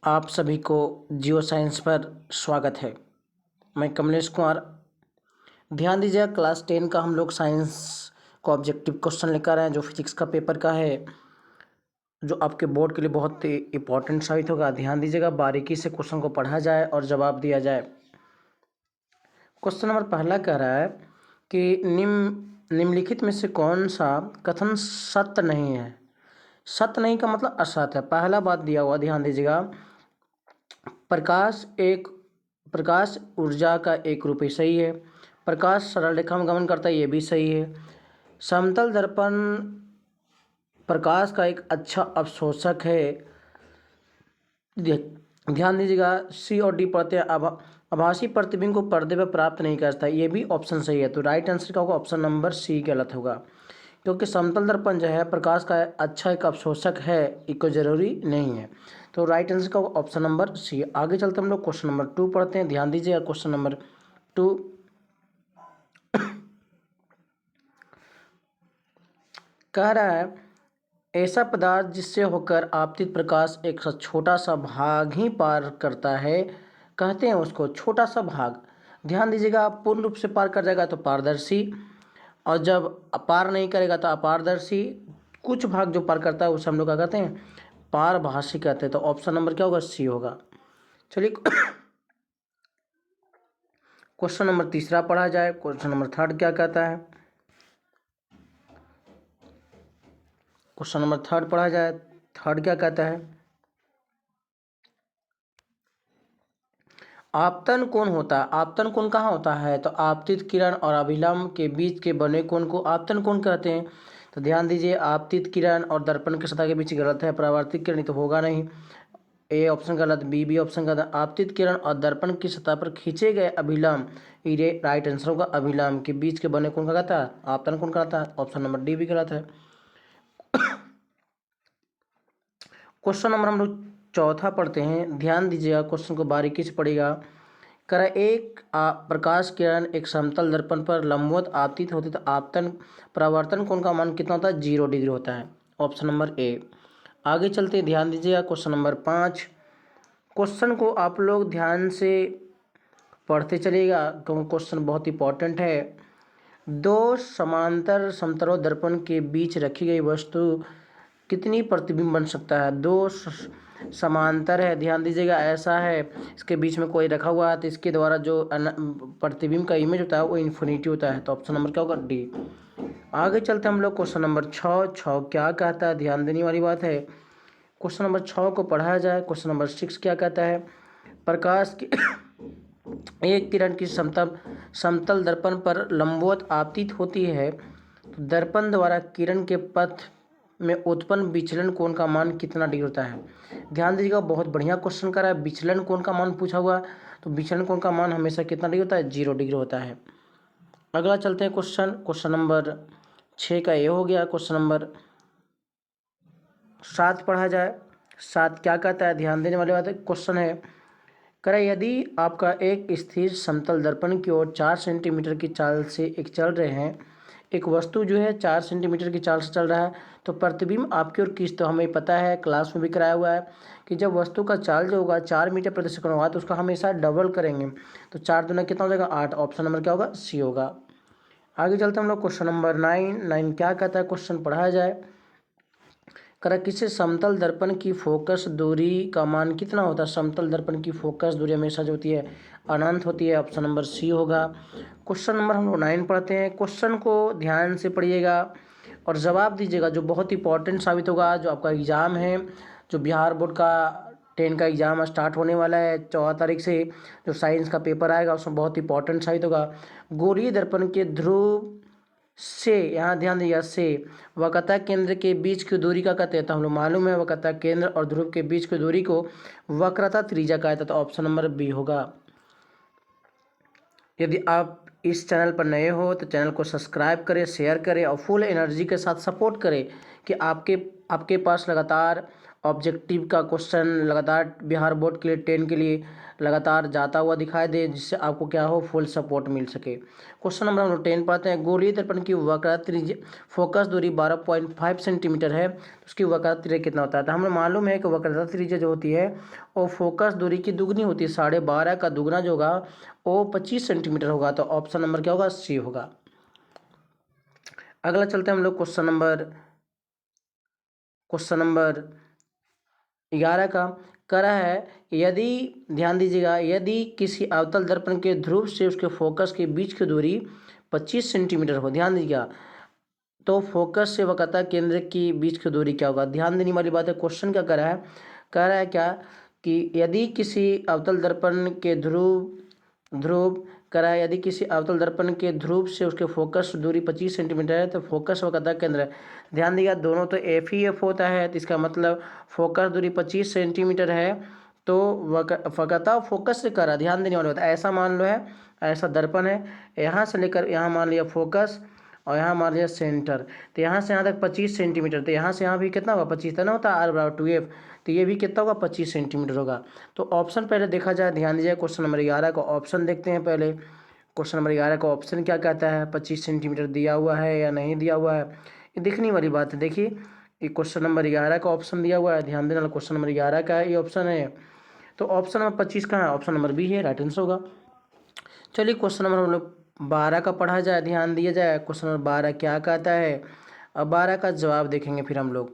आप सभी को जियो साइंस पर स्वागत है। मैं कमलेश कुमार। ध्यान दीजिए, क्लास 10 का हम लोग साइंस को ऑब्जेक्टिव क्वेश्चन लेकर आए हैं जो फिजिक्स का पेपर का है, जो आपके बोर्ड के लिए बहुत ही इम्पोर्टेंट साबित होगा। ध्यान दीजिएगा, बारीकी से क्वेश्चन को पढ़ा जाए और जवाब दिया जाए। क्वेश्चन नंबर पहला कह रहा है कि निम्नलिखित में से कौन सा कथन सत्य नहीं है। सत्य नहीं का मतलब असत्य है। पहला बात दिया हुआ, ध्यान दीजिएगा, प्रकाश ऊर्जा का एक रूप, सही है। प्रकाश सरल रेखा में गमन करता है, ये भी सही है। समतल दर्पण प्रकाश का एक अच्छा अवशोषक है। ध्यान दीजिएगा, सी और डी पढ़ते हैं, आभासी प्रतिबिंब को पर्दे पर प्राप्त नहीं करता, ये भी ऑप्शन सही है। तो राइट आंसर क्या होगा? ऑप्शन नंबर सी गलत होगा, क्योंकि समतल दर्पण जो है प्रकाश का अच्छा एक अवशोषक है, इसको जरूरी नहीं है। तो राइट आंसर का ऑप्शन नंबर सी। आगे चलते हम लोग क्वेश्चन नंबर 2 पढ़ते हैं। ध्यान दीजिए, क्वेश्चन नंबर 2 कह रहा है, ऐसा पदार्थ जिससे होकर आपतित प्रकाश एक छोटा सा भाग ही पार करता है, कहते हैं उसको छोटा सा भाग। ध्यान दीजिएगा, पूर्ण रूप से पार कर जाएगा तो पारदर्शी, और जब पार नहीं करेगा तो अपारदर्शी। कुछ भाग जो पार करता है उसे हम लोग क्या कहते हैं? पारभासी कहते हैं। तो ऑप्शन नंबर क्या होगा? सी होगा। चलिए क्वेश्चन नंबर तीसरा पढ़ा जाए। क्वेश्चन नंबर 3 क्या कहता है? क्वेश्चन नंबर 3 पढ़ा जाए। 3 क्या कहता है? आपतन कोण होता है। आपतन कोण कहाँ होता है? तो आपतित किरण और अभिलंब के बीच के बने कोण को आपतन कोण कहते हैं। तो ध्यान दीजिए, आपतित किरण और दर्पण की सतह के बीच गलत है। परावर्तित किरण तो होगा नहीं, ए ऑप्शन गलत, बी ऑप्शन गलत। आपतित किरण और दर्पण की सतह पर खींचे गए अभिलंब, ये राइट आंसर होगा। अभिलंब के बीच के बने कोण कहता है? आपतन कोण कहता है। ऑप्शन नंबर डी भी गलत है। क्वेश्चन नंबर हम लोग 4 पढ़ते हैं। ध्यान दीजिएगा, क्वेश्चन को बारीकी से पढ़ेगा। करा एक प्रकाश किरण एक समतल दर्पण पर लंबवत आपतित होती तो आपतन परावर्तन कोण का मान कितना होता है? 0 डिग्री होता है। Option number A. आगे चलते ध्यान दीजिएगा, क्वेश्चन नंबर 5। क्वेश्चन को आप लोग ध्यान से पढ़ते चलिएगा क्योंकि क्वेश्चन बहुत इंपॉर्टेंट है। दो समांतर समतलों दर्पण के बीच रखी गई वस्तु कितनी प्रतिबिंब बन सकता है? दो समांतर है, ध्यान दीजिएगा, ऐसा है, इसके बीच में कोई रखा हुआ है तो इसके द्वारा जो प्रतिबिंब का इमेज होता है वो इन्फिनिटी होता है। तो ऑप्शन नंबर क्या होगा? डी। आगे चलते हम लोग क्वेश्चन नंबर 6 क्या कहता है? ध्यान देने वाली बात है। क्वेश्चन नंबर 6 को पढ़ाया जाए। क्वेश्चन नंबर 6 क्या कहता है? प्रकाश की एक किरण की समतल दर्पण पर लंबवत आपतित होती है तो दर्पण द्वारा किरण के पथ में उत्पन्न विचलन कोण का मान कितना डिग्री होता है? ध्यान दीजिएगा, बहुत बढ़िया क्वेश्चन करा है। विचलन कोण का मान पूछा हुआ, तो विचलन कोण का मान हमेशा कितना डिग्री होता है? 0 डिग्री होता है। अगला चलते हैं क्वेश्चन नंबर 6 का ये हो गया। क्वेश्चन नंबर 7 पढ़ा जाए। 7 क्या कहता है? ध्यान देने वाली बात है। क्वेश्चन है, करें यदि आपका एक स्थिर समतल दर्पण की ओर 4 सेंटीमीटर की चाल से चल रहे हैं, एक वस्तु जो है 4 सेंटीमीटर की चाल से चल रहा है तो प्रतिबिंब आपकी ओर किस? तो हमें पता है, क्लास में भी कराया हुआ है कि जब वस्तु का चाल जो होगा 4 मीटर प्रति सेकंड होगा तो उसका हमेशा डबल करेंगे। तो 4 दूना कितना हो जाएगा? 8। ऑप्शन नंबर क्या होगा? सी होगा। आगे चलते हम लोग क्वेश्चन नंबर 9 क्या कहता है? क्वेश्चन पढ़ाया जाए। करा किसी समतल दर्पण की फोकस दूरी का मान कितना होता है? समतल दर्पण की फोकस दूरी हमेशा जो होती है अनंत होती है। ऑप्शन नंबर सी होगा। क्वेश्चन नंबर हम लोग 9 पढ़ते हैं। क्वेश्चन को ध्यान से पढ़िएगा और जवाब दीजिएगा, जो बहुत इंपॉर्टेंट साबित होगा। जो आपका एग्ज़ाम है, जो बिहार बोर्ड का 10 का एग्ज़ाम स्टार्ट होने वाला है 14 तारीख से, जो साइंस का पेपर आएगा उसमें बहुत इंपॉर्टेंट साबित होगा। गोलीय दर्पण के ध्रुव से, यहाँ ध्यान दिया, से वक्रता केंद्र के बीच की दूरी का कहते हैं? तो हम लोग मालूम है वक्रता केंद्र और ध्रुव के बीच की दूरी को वक्रता त्रिज्या कहता है। तो ऑप्शन नंबर बी होगा। यदि आप इस चैनल पर नए हो तो चैनल को सब्सक्राइब करें, शेयर करें और फुल एनर्जी के साथ सपोर्ट करें कि आपके पास लगातार ऑब्जेक्टिव का क्वेश्चन लगातार बिहार बोर्ड के लिए 10 के लिए लगातार जाता हुआ दिखाई दे, जिससे आपको क्या हो, फुल सपोर्ट मिल सके। क्वेश्चन नंबर हम लोग 10 पाते हैं। गोलीय दर्पण की वक्रता त्रिज्या फोकस दूरी 12.5 सेंटीमीटर है, तो उसकी वक्रता त्रिज्या कितना होता है? तो हमें मालूम है कि वक्रता त्रिज्या जो होती है वो फोकस दूरी की दुगनी होती है। 12.5 का दुगना जो होगा वो 25 सेंटीमीटर होगा। तो ऑप्शन नंबर क्या होगा? सी होगा। अगला चलते हैं हम लोग क्वेश्चन नंबर 11 का। करा है यदि, ध्यान दीजिएगा, यदि किसी अवतल दर्पण के ध्रुव से उसके फोकस के बीच की दूरी 25 सेंटीमीटर हो, ध्यान दीजिएगा, तो फोकस से वक्रता केंद्र की बीच की दूरी क्या होगा? ध्यान देने वाली बात है। क्वेश्चन क्या कर रहा है? कह रहा है क्या कि यदि किसी अवतल दर्पण के ध्रुव करा है, यदि किसी अवतल दर्पण के ध्रुव से उसके फोकस दूरी 25 सेंटीमीटर है, तो फोकस वक्रता केंद्र, ध्यान दिया दोनों तो एफ ही एफ होता है, तो इसका मतलब फोकस दूरी 25 सेंटीमीटर है, तो वक्रता फोकस से करा। ध्यान देने वाली बात, ऐसा मान लो है, ऐसा दर्पण है, यहाँ से लेकर यहाँ मान लिया फोकस और यहाँ मान लिया सेंटर, तो यहाँ से यहाँ तक 25 सेंटीमीटर, तो यहाँ से यहाँ भी कितना होगा? 25 तो ना होता, R बराबर 2F, तो ये भी कितना होगा? 25 सेंटीमीटर होगा। तो ऑप्शन पहले देखा जाए, ध्यान दीजिए, क्वेश्चन नंबर 11 का ऑप्शन देखते हैं पहले। क्वेश्चन नंबर 11 का ऑप्शन क्या कहता है? 25 सेंटीमीटर दिया हुआ है या नहीं दिया हुआ है, ये देखने वाली बात है। देखिए, ये क्वेश्चन नंबर 11 का ऑप्शन दिया हुआ है, ध्यान देना, क्वेश्चन नंबर 11 का ये ऑप्शन है। तो ऑप्शन नंबर 25 कहाँ है? ऑप्शन नंबर बी है, राइट आंसर होगा। चलिए क्वेश्चन नंबर हम लोग 12 का पढ़ा जाए, ध्यान दिया जाए, क्वेश्चन नंबर 12 क्या कहता है। अब 12 का जवाब देखेंगे फिर हम लोग।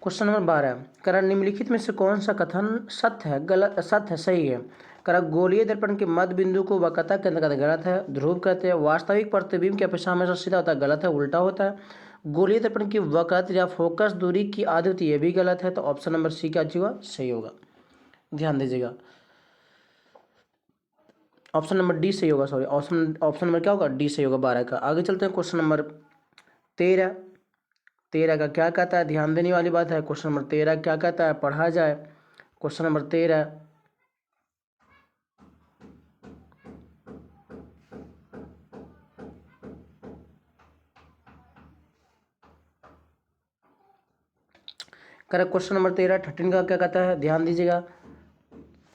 क्वेश्चन नंबर 12, करा निम्नलिखित में से कौन सा कथन सत्य है, गलत, सत्य है, सही है? करा गोलीय दर्पण के मध्य बिंदु को वक्रता केंद्र कहते हैं, गलत है। ध्रुव कहते हैं। वास्तविक प्रतिबिंब की अपेक्षा हमेशा सीधा होता है, गलत है, उल्टा होता है। गोलीय दर्पण की वक्रता या फोकस दूरी की आधी होती है, ये भी गलत है। तो ऑप्शन नंबर सी क्या होगा? सही होगा। ध्यान दीजिएगा, ऑप्शन नंबर डी सही होगा, सॉरी, ऑप्शन नंबर क्या होगा? डी सही होगा 12 का। आगे चलते हैं क्वेश्चन नंबर 13 का क्या कहता है? ध्यान देने वाली बात है। क्वेश्चन नंबर 13 क्या कहता है, पढ़ा जाए। Question number 13, correct. Question number 13 का क्या कहता है? ध्यान दीजिएगा,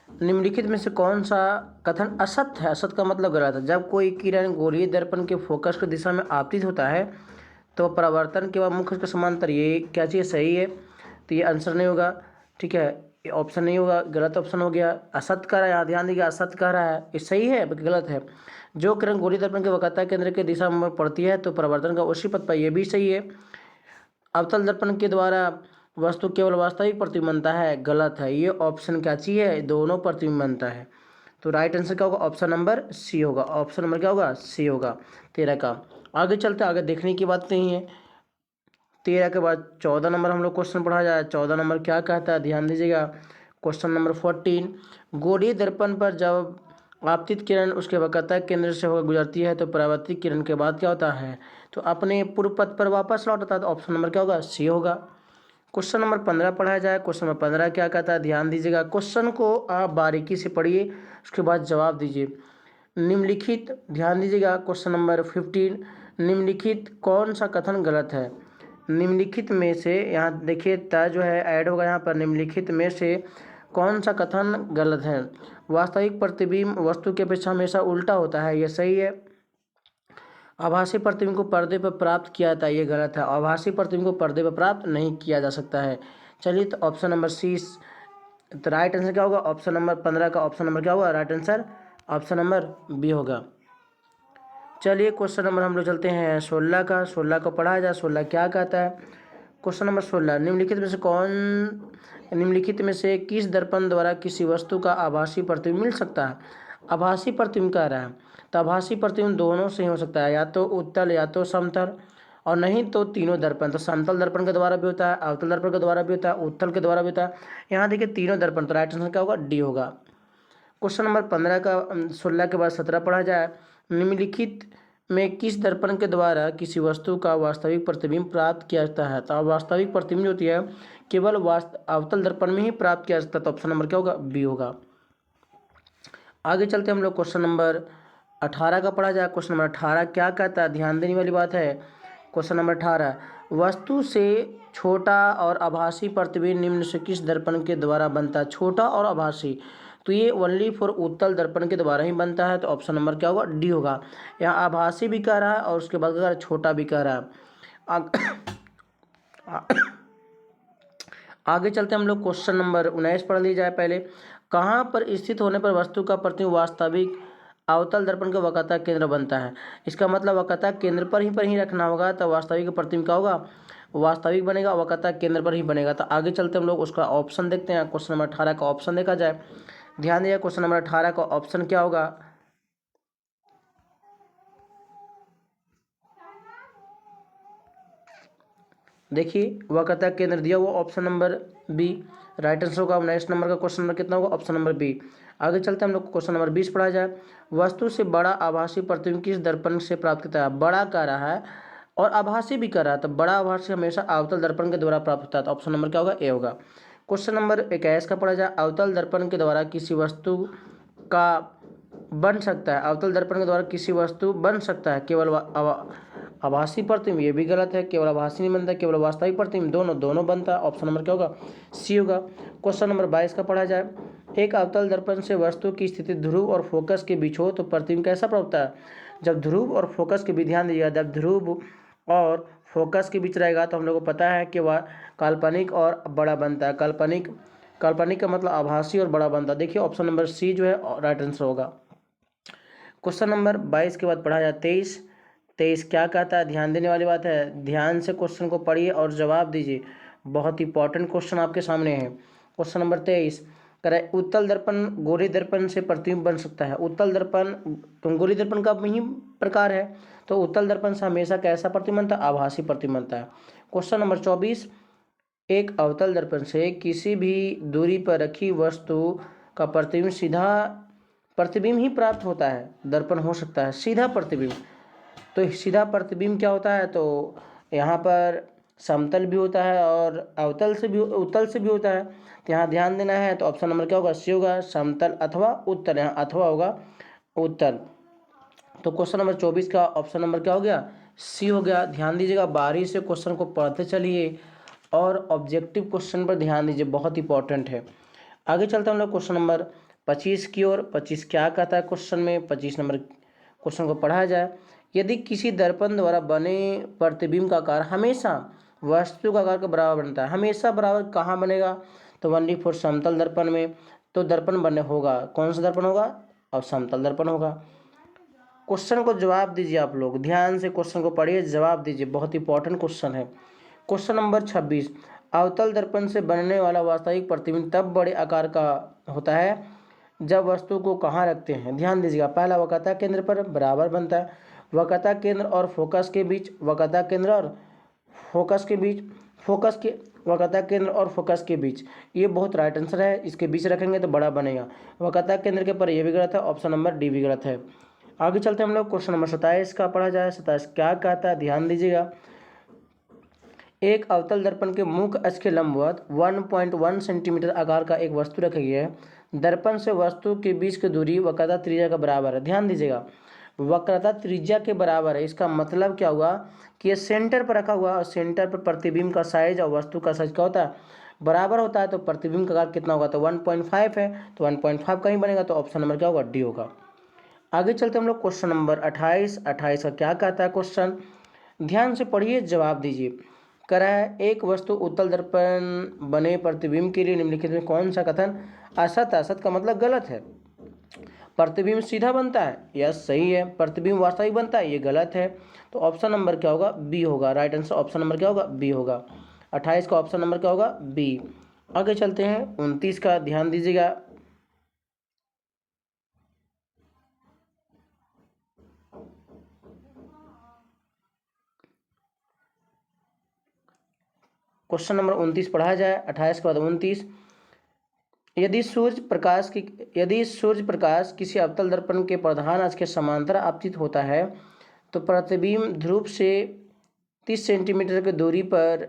निम्नलिखित में से कौन सा कथन असत्य है? असत्य का मतलब गलत है। जब कोई किरण गोलीय दर्पण के फोकस की दिशा में आपतित होता है तो परावर्तन के बाद मुख्य के समांतर, ये क्या चीज़ सही है? तो ये आंसर नहीं होगा, ठीक है, ये ऑप्शन नहीं होगा, गलत ऑप्शन हो गया। असत्य कह रहा है, यहाँ ध्यान दीजिए, असत्य कह रहा है, ये सही है गलत है? जो किरण गोलीय दर्पण के वक्रता केंद्र के दिशा में पड़ती है तो परावर्तन का उसी पथ पर, ये भी सही है। अवतल दर्पण के द्वारा वस्तु केवल वास्तविक प्रतिबिंब बनता है, गलत है। ये ऑप्शन क्या चीज़ है? दोनों प्रतिबिंब बनता है। तो राइट आंसर क्या होगा? ऑप्शन नंबर सी होगा। ऑप्शन नंबर क्या होगा? सी होगा 13 का। आगे चलते, आगे देखने की बात नहीं है। 13 के बाद 14 नंबर हम लोग क्वेश्चन पढ़ा जाए। 14 नंबर क्या कहता है? ध्यान दीजिएगा, क्वेश्चन नंबर 14, गोलीय दर्पण पर जब आपतित किरण उसके वक्रता केंद्र से होकर गुजरती है तो परावर्तित किरण के बाद क्या होता है? तो अपने पूर्व पथ पर वापस लौटता है। तो ऑप्शन नंबर क्या होगा? सी होगा। क्वेश्चन नंबर 15 पढ़ाया जाए। क्वेश्चन नंबर 15 क्या कहता है? ध्यान दीजिएगा, क्वेश्चन को आप बारीकी से पढ़िए, उसके बाद जवाब दीजिए। निम्नलिखित, ध्यान दीजिएगा, क्वेश्चन नंबर 15, निम्नलिखित कौन सा कथन गलत है? निम्नलिखित में से, यहाँ देखिए त जो है ऐड होगा यहाँ पर, निम्नलिखित में से कौन सा कथन गलत है? वास्तविक प्रतिबिंब वस्तु की अपेक्षा हमेशा उल्टा होता है, यह सही है। आभासी प्रतिबिंब को पर्दे पर प्राप्त किया जाता है, ये गलत है। आभासी प्रतिबिंब को पर्दे पर प्राप्त नहीं किया जा सकता है। चलिए, तो ऑप्शन नंबर सी, तो राइट आंसर क्या होगा? ऑप्शन नंबर 15 का ऑप्शन नंबर क्या होगा? Right answer option number B होगा। चलिए क्वेश्चन नंबर हम लोग चलते हैं 16 का। 16 को पढ़ा जाए। 16 क्या कहता है? क्वेश्चन नंबर 16, निम्नलिखित में से किस दर्पण द्वारा किसी वस्तु का आभासी प्रतिबिंब मिल सकता है? आभासी प्रतिबिंब कह रहा है, तो आभासी प्रतिबिंब दोनों से ही हो सकता है, या तो उत्तल या तो समतल, और नहीं तो तीनों दर्पण। तो समतल दर्पण के द्वारा भी होता है, अवतल दर्पण के द्वारा भी होता है, उत्तल के द्वारा भी होता है। यहाँ देखिए तीनों दर्पण, तो राइट आंसर क्या होगा? डी होगा। क्वेश्चन नंबर 15 का 16 के बाद 17 पढ़ा जाए। निम्नलिखित में किस दर्पण के द्वारा किसी वस्तु का वास्तविक प्रतिबिंब प्राप्त किया जाता है? तो वास्तविक प्रतिबिंब जो होती है केवल अवतल दर्पण में ही प्राप्त किया जाता है। तो ऑप्शन नंबर क्या होगा? बी होगा। आगे चलते हम लोग क्वेश्चन नंबर 18 का पढ़ा जाए। क्वेश्चन नंबर 18 क्या कहता है? ध्यान देने वाली बात है। क्वेश्चन नंबर 18, वस्तु से छोटा और आभासी प्रतिबिंब निम्न से किस दर्पण के द्वारा बनता है? छोटा और आभासी, तो ये ओनली फॉर उत्तल दर्पण के द्वारा ही बनता है। तो ऑप्शन नंबर क्या होगा? डी होगा। यहाँ आभासी भी कह रहा है और उसके बाद कह रहा है छोटा भी कह रहा है। आगे चलते हम लोग क्वेश्चन नंबर 19 पढ़ ली जाए। पहले, कहाँ पर स्थित होने पर वस्तु का प्रतिबिंब वास्तविक अवतल दर्पण का वक्रता केंद्र बनता है? इसका मतलब वक्रता केंद्र पर ही रखना होगा, तो वास्तविक प्रतिबिंब क्या होगा? वास्तविक बनेगा, वक्रता केंद्र पर ही बनेगा। तो आगे चलते हम लोग उसका ऑप्शन देखते हैं। क्वेश्चन नंबर 18 का ऑप्शन देखा जाए। ध्यान दिया, क्वेश्चन नंबर 18 का ऑप्शन क्या होगा? देखिए, वक्रता केंद्र दिया हुआ option number B right answer होगा। 19 नंबर का क्वेश्चन नंबर कितना होगा? Option number B. आगे चलते हम लोग क्वेश्चन नंबर 20 पढ़ा जाए। वस्तु से बड़ा आभासी प्रतिबिंब किस दर्पण से प्राप्त करता है? बड़ा कह रहा है और आभासी भी कह रहा है, तो बड़ा आभासी हमेशा अवतल दर्पण के द्वारा प्राप्त होता है। तो ऑप्शन नंबर क्या होगा? ए होगा। क्वेश्चन नंबर 21 का पढ़ा जाए। अवतल दर्पण के द्वारा किसी वस्तु का बन सकता है, अवतल दर्पण के द्वारा किसी वस्तु बन सकता है केवल आभासी प्रतिबिंब, ये भी गलत है। केवल आभासी नहीं बनता, केवल वास्तविक प्रतिबिंब, दोनों बनता है। ऑप्शन नंबर क्या होगा? सी होगा। क्वेश्चन नंबर 22 का पढ़ा जाए। एक अवतल दर्पण से वस्तु की स्थिति ध्रुव और फोकस के बीच हो तो प्रतिबिंब कैसा प्राप्त होता है? जब ध्रुव और फोकस के बीच, ध्यान दीजिएगा, जब ध्रुव और फोकस के बीच रहेगा तो हम लोग को पता है कि वह काल्पनिक और बड़ा बनता है। काल्पनिक का मतलब आभासी और बड़ा बनता है। देखिए, ऑप्शन नंबर सी जो है राइट आंसर होगा। क्वेश्चन नंबर 22 के बाद पढ़ा जाए 23 क्या कहता है? ध्यान देने वाली बात है। ध्यान से क्वेश्चन को पढ़िए और जवाब दीजिए। बहुत इंपॉर्टेंट क्वेश्चन आपके सामने है। क्वेश्चन नंबर 23 करें, उत्तल दर्पण गोरी दर्पण से प्रतिबिंब बन सकता है? उत्तल दर्पण तो गोरी दर्पण का ही प्रकार है, तो उत्तल दर्पण से हमेशा कैसा प्रतिबिंब बनता है? आभासी प्रतिबिंब बनता है। क्वेश्चन नंबर 24, एक अवतल दर्पण से किसी भी दूरी पर रखी वस्तु का प्रतिबिंब ही प्राप्त होता है। दर्पण हो सकता है सीधा प्रतिबिंब, तो सीधा प्रतिबिंब क्या होता है? तो यहाँ पर समतल भी होता है और उत्तल से भी होता है। तो यहाँ ध्यान देना है। तो ऑप्शन नंबर क्या होगा? सी होगा, समतल अथवा उत्तल। यहाँ अथवा होगा, उत्तल। तो क्वेश्चन नंबर 24 का ऑप्शन नंबर क्या हो गया? सी हो गया। ध्यान दीजिएगा, बारी से क्वेश्चन को पढ़ते चलिए और ऑब्जेक्टिव क्वेश्चन पर ध्यान दीजिए, बहुत इंपॉर्टेंट है। आगे चलते हम लोग क्वेश्चन नंबर 25 की ओर। 25 क्या कहता है क्वेश्चन में? 25 नंबर क्वेश्चन को पढ़ा जाए। यदि किसी दर्पण द्वारा बने प्रतिबिंब का आकार हमेशा वस्तु का आकार के बराबर बनता है, हमेशा बराबर कहाँ बनेगा? तो ओनली फॉर समतल दर्पण में। तो दर्पण बने होगा, कौन सा दर्पण होगा? और समतल दर्पण होगा। क्वेश्चन को जवाब दीजिए, आप लोग ध्यान से क्वेश्चन को पढ़िए, जवाब दीजिए, बहुत इंपॉर्टेंट क्वेश्चन है। क्वेश्चन नंबर 26, अवतल दर्पण से बनने वाला वास्तविक प्रतिबिंब तब बड़े आकार का होता है जब वस्तु को कहाँ रखते हैं? ध्यान दीजिएगा, पहला वक्रता केंद्र पर बराबर बनता है, वक्रता केंद्र और फोकस के बीच, वक्रता केंद्र और फोकस के बीच, वक्रता केंद्र और फोकस के बीच, ये बहुत राइट आंसर है। इसके बीच रखेंगे तो बड़ा बनेगा। वक्रता केंद्र के पर ये भी गलत है, ऑप्शन नंबर डी भी गलत है। आगे चलते हम लोग क्वेश्चन नंबर 27 का पढ़ा जाए। 27 क्या कहता है? ध्यान दीजिएगा, एक अवतल दर्पण के मुख्य अक्ष के लंबवत 1.1 सेंटीमीटर आकार का एक वस्तु रखी गई है। दर्पण से वस्तु के बीच की दूरी वक्रता त्रिज्या का बराबर है। ध्यान दीजिएगा, वक्रता त्रिज्या के बराबर है। इसका मतलब क्या हुआ कि ये सेंटर पर रखा हुआ और सेंटर पर प्रतिबिंब का साइज और वस्तु का साइज क्या होता है? बराबर होता है। तो प्रतिबिंब का आकार कितना होगा? तो 1.5 है, तो 1.5 का ही बनेगा। तो ऑप्शन नंबर क्या होगा? डी होगा। आगे चलते हम लोग क्वेश्चन नंबर 28 का क्या कहता है क्वेश्चन? ध्यान से पढ़िए, जवाब दीजिए। कह रहा है, एक वस्तु उत्तल दर्पण बने प्रतिबिंब के लिए निम्नलिखित में कौन सा कथन असत? असत का मतलब गलत है। प्रतिबिंब सीधा बनता है, यह सही है। प्रतिबिंब वास्तविक बनता है, ये गलत है। तो ऑप्शन नंबर क्या होगा? बी होगा। राइट आंसर ऑप्शन नंबर क्या होगा? बी होगा। 28 का ऑप्शन नंबर क्या होगा? बी। आगे चलते हैं 29 का, ध्यान दीजिएगा। क्वेश्चन नंबर 29 पढ़ा जाए। 28 के बाद 29, यदि सूर्य प्रकाश किसी अवतल दर्पण के प्रधान अक्ष के समांतर आपतित होता है तो प्रतिबिंब ध्रुव से 30 सेंटीमीटर की दूरी पर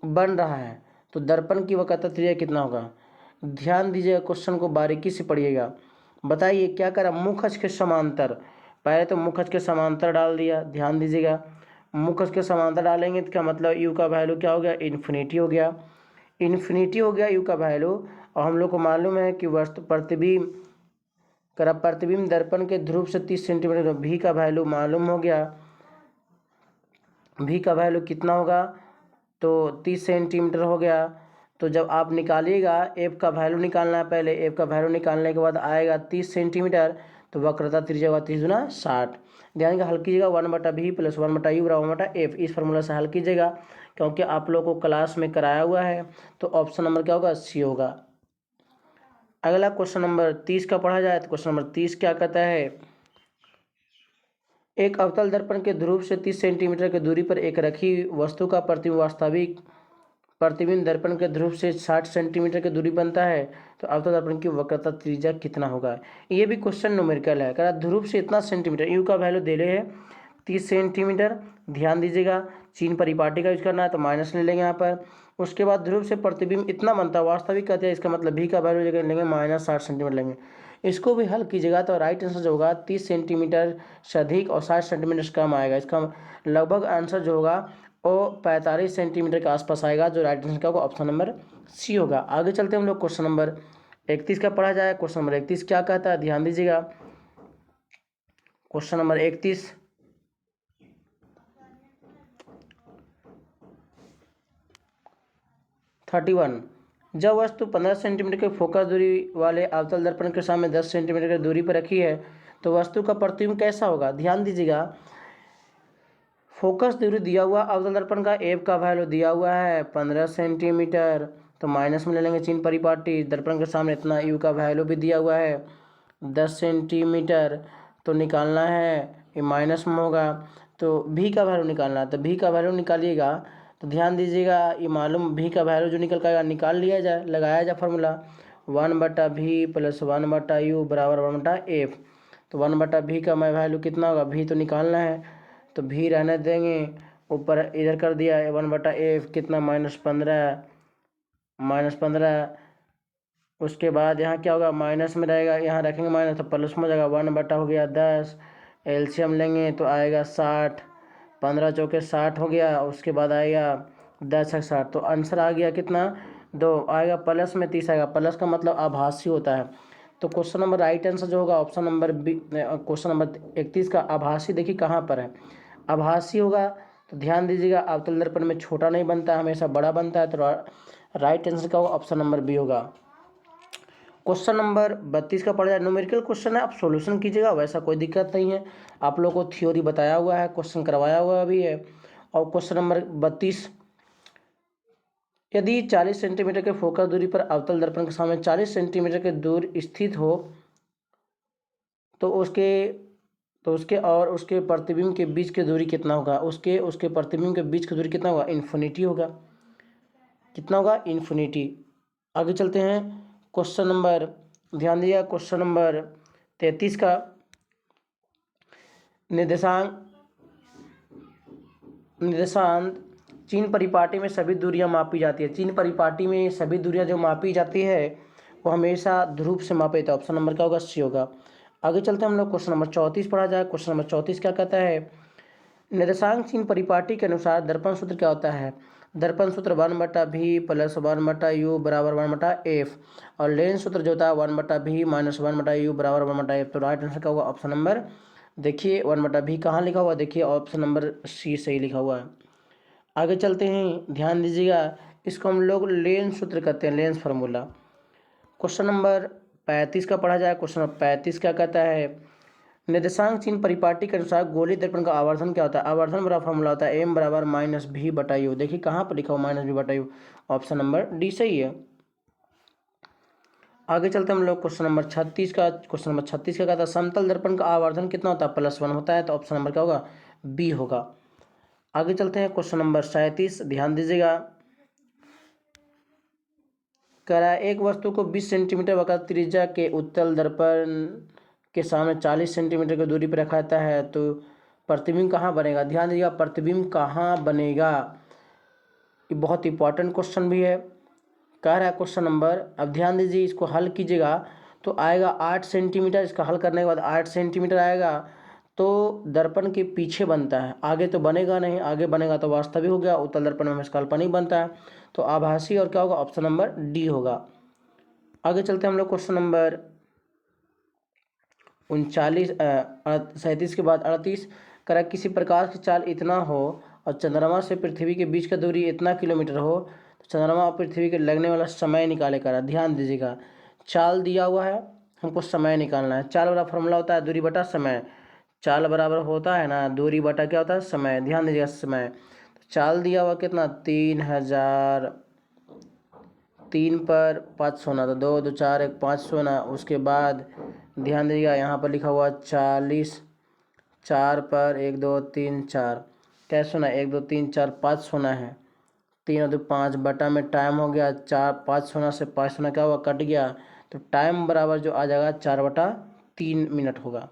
बन रहा है, तो दर्पण की वक्रता त्रिज्या कितना होगा। ध्यान दीजिएगा, क्वेश्चन को बारीकी से पढ़िएगा। बताइए क्या करा, मुख अक्ष के समांतर, पहले तो मुख अक्ष के समांतर डाल दिया। ध्यान दीजिएगा, मुख अक्ष के समांतर डालेंगे तो क्या मतलब यू का वैल्यू क्या हो गया, इन्फिनिटी हो गया। इन्फिनिटी हो गया यू का वैल्यू। और हम लोग को मालूम है कि वस्तु प्रतिबिंब दर्पण के ध्रुव से 30 सेंटीमीटर, भी का वैल्यू मालूम हो गया। भी का वैल्यू कितना होगा, तो 30 सेंटीमीटर हो गया। तो जब आप निकालिएगा, एफ का वैल्यू निकालना है पहले। एफ का वैल्यू निकालने के बाद आएगा 30 सेंटीमीटर, तो वक्रता त्रिज्या होगा 30 गुना 60। ध्यान का हल कीजिएगा, 1/v + 1/u = 1/f, इस फार्मूला से हल कीजिएगा, क्योंकि आप लोगों को क्लास में कराया हुआ है। तो ऑप्शन नंबर क्या होगा, सी होगा। अगला क्वेश्चन नंबर 30 का पढ़ा जाए तो क्वेश्चन नंबर 30 क्या कहता है, एक अवतल दर्पण के ध्रुव से 30 सेंटीमीटर की दूरी पर एक रखी वस्तु का प्रतिबिंब वास्तविक प्रतिबिंब दर्पण के ध्रुव से 60 सेंटीमीटर की दूरी बनता है, तो अवतल दर्पण की वक्रता त्रिज्या कितना होगा। ये भी क्वेश्चन न्यूमेरिकल है। कह ध्रुव से इतना सेंटीमीटर, यू का वैल्यू दे रहे हैं 30 सेंटीमीटर। ध्यान दीजिएगा, चिन्ह परिपाटी का यूज करना है तो माइनस ले लेंगे यहाँ पर। उसके बाद ध्रुव से प्रतिबिंब इतना बनता है, वास्तविक कहते हैं, इसका मतलब भी का वैल्यू जगह लेंगे -60 सेंटीमीटर लेंगे। इसको भी हल कीजिएगा तो राइट आंसर जो होगा 30 सेंटीमीटर से अधिक और 60 सेंटीमीटर से कम आएगा। इसका लगभग आंसर जो होगा वो 45 सेंटीमीटर के आसपास आएगा, जो राइट आंसर का होगा ऑप्शन नंबर सी होगा। आगे चलते हैं हम लोग, क्वेश्चन नंबर 31 का पढ़ा जाए। क्वेश्चन नंबर 31 क्या कहता है, ध्यान दीजिएगा। क्वेश्चन नंबर 31, जब वस्तु 15 सेंटीमीटर के फोकस दूरी वाले अवतल दर्पण के सामने 10 सेंटीमीटर की दूरी पर रखी है, तो वस्तु का प्रतिबिंब कैसा होगा। ध्यान दीजिएगा, फोकस दूरी दिया हुआ अवतल दर्पण का, एफ का वैल्यू दिया हुआ है 15 सेंटीमीटर, तो माइनस में ले लेंगे चिन्ह परिपाटी। दर्पण के सामने इतना, यू का वैल्यू भी दिया हुआ है 10 सेंटीमीटर, तो निकालना है, ये माइनस में होगा। तो भी का वैल्यू निकालना है, तो भी का वैल्यू निकालिएगा। तो ध्यान दीजिएगा, ये मालूम भी का वैल्यू जो निकल कर निकाल लिया जाए, लगाया जाए फार्मूला 1/v + 1/u = 1/f। तो 1/v का वैल्यू कितना होगा, भी तो निकालना है, तो भी रहने देंगे, ऊपर इधर कर दिया 1/f कितना -15। उसके बाद यहाँ क्या होगा, माइनस में रहेगा, यहाँ रखेंगे माइनस तो प्लस में हो जाएगा, 1/, हो गया 10। एलसीएम लेंगे तो आएगा 60, 15 चौके 60 हो गया। उसके बाद आएगा 10 × 60, तो आंसर आ गया कितना, 2 आएगा, प्लस में 30 आएगा। प्लस का मतलब आभासी होता है। तो क्वेश्चन नंबर राइट आंसर जो होगा option number B, question number 31 का आभासी देखिए कहाँ पर है, आभासी होगा। तो ध्यान दीजिएगा, अवतल दर्पण में छोटा नहीं बनता है, हमेशा बड़ा बनता है। तो राइट आंसर का होगा ऑप्शन नंबर बी होगा। क्वेश्चन नंबर 32 का पढ़ जाए, न्यूमेरिकल क्वेश्चन है, आप सॉल्यूशन कीजिएगा, वैसा कोई दिक्कत नहीं है। आप लोगों को थ्योरी बताया हुआ है, क्वेश्चन करवाया हुआ भी है। और क्वेश्चन नंबर 32, यदि 40 सेंटीमीटर के फोकस दूरी पर अवतल दर्पण के सामने 40 सेंटीमीटर के दूर स्थित हो, तो उसके और उसके प्रतिबिंब के बीच की दूरी कितना होगा। उसके प्रतिबिंब के बीच की दूरी कितना होगा, इन्फिनिटी होगा। कितना होगा, इन्फिनिटी। आगे चलते हैं, क्वेश्चन नंबर, ध्यान दिया, क्वेश्चन नंबर 33 का, निर्देशांक चिन्ह परिपाटी में सभी दूरियां मापी जाती है। चिन्ह परिपाटी में सभी दूरियां जो मापी जाती है वो हमेशा ध्रुव से मापे, तो ऑप्शन नंबर क्या होगा, सी होगा। आगे चलते हैं हम लोग, क्वेश्चन नंबर 34 पढ़ा जाए। क्वेश्चन नंबर 34 क्या कहता है, निर्देशांक चिन्ह परिपाटी के अनुसार दर्पण सूत्र क्या होता है। दर्पण सूत्र 1/v + 1/u = 1/f, और लेंस सूत्र जो होता है 1/v - 1/u = 1/f। तो राइट आंसर क्या होगा, ऑप्शन नंबर, देखिए 1/v कहाँ लिखा हुआ, देखिए ऑप्शन नंबर सी सही लिखा हुआ है। आगे चलते हैं, ध्यान दीजिएगा, इसको हम लोग लेंस सूत्र कहते हैं, लेंस फार्मूला। क्वेश्चन नंबर 35 का पढ़ा जाए। क्वेश्चन नंबर 35 क्या कहता है, निर्देशांक चिन्ह परिपाटी के अनुसार गोलीय दर्पण का आवर्धन क्या होता है। आवर्धन बड़ा फॉर्मूला होता है m = -v/u। देखिए कहाँ पर लिखा हुआ -v/u, ऑप्शन नंबर डी सही है। आगे चलते हम लोग क्वेश्चन नंबर 36 का। क्वेश्चन नंबर 36 का कहता है, समतल दर्पण का आवर्धन कितना होता है, +1 होता है, तो ऑप्शन नंबर क्या होगा, बी होगा। आगे चलते हैं, क्वेश्चन नंबर 37, ध्यान दीजिएगा, कह रहा है एक वस्तु को 20 सेंटीमीटर वक्र त्रिज्या के उत्तल दर्पण के सामने 40 सेंटीमीटर की दूरी पर रखा जाता है, तो प्रतिबिंब कहाँ बनेगा, ध्यान दीजिएगा, प्रतिबिंब कहाँ बनेगा, ये बहुत इंपॉर्टेंट क्वेश्चन भी है। कह रहा है क्वेश्चन नंबर, अब ध्यान दीजिए, इसको हल कीजिएगा तो आएगा 8 सेंटीमीटर। इसका हल करने के बाद 8 सेंटीमीटर आएगा तो दर्पण के पीछे बनता है, आगे तो बनेगा नहीं, आगे बनेगा तो वास्तविक हो गया, उत्तल दर्पण में हमेशा काल्पनिक बनता है, तो आभासी और क्या होगा, ऑप्शन नंबर डी होगा। आगे चलते हैं हम लोग क्वेश्चन नंबर 37 के बाद 38। करा किसी प्रकाश की चाल इतना हो और चंद्रमा से पृथ्वी के बीच का दूरी इतना किलोमीटर हो तो चंद्रमा और पृथ्वी के लगने वाला समय निकाले। करा ध्यान दीजिएगा, चाल दिया हुआ है, हमको समय निकालना है। चाल वाला फॉर्मूला होता है दूरी बटा समय, चाल बराबर होता है ना दूरी बटा क्या होता है, समय। ध्यान दीजिएगा समय, चाल दिया हुआ कितना 3000, 3 पर 5 सोना, तो 2 2 4 1 5 सोना। उसके बाद ध्यान दीजिएगा यहाँ पर लिखा हुआ 40, 4 पर 1 2 3 4, क्या सोना 1 2 3 4 5 सोना है, 3 और 2 5 बटा में टाइम हो गया 4, 5 सोना से 5 सोना क्या हुआ, कट गया, तो टाइम बराबर जो आ जाएगा 4/3 मिनट होगा।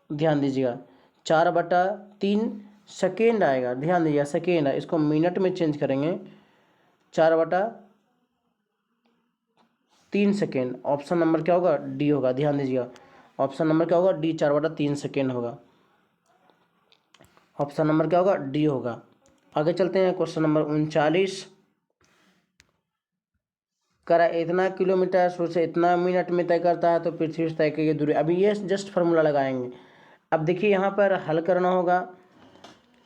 ध्यान दीजिएगा 4/3 सेकेंड आएगा, ध्यान दीजिएगा सेकेंड है, इसको मिनट में चेंज करेंगे, 4/3 सेकेंड। ऑप्शन नंबर क्या होगा, डी होगा। ध्यान दीजिएगा ऑप्शन नंबर क्या होगा, डी, 4/3 सेकेंड होगा। ऑप्शन नंबर क्या होगा, डी होगा। आगे चलते हैं क्वेश्चन नंबर 39। करा इतना किलोमीटर सोचे इतना मिनट में तय करता है तो पृथ्वी से तय की दूरी। अभी ये जस्ट फार्मूला लगाएंगे। अब देखिए यहाँ पर हल करना होगा,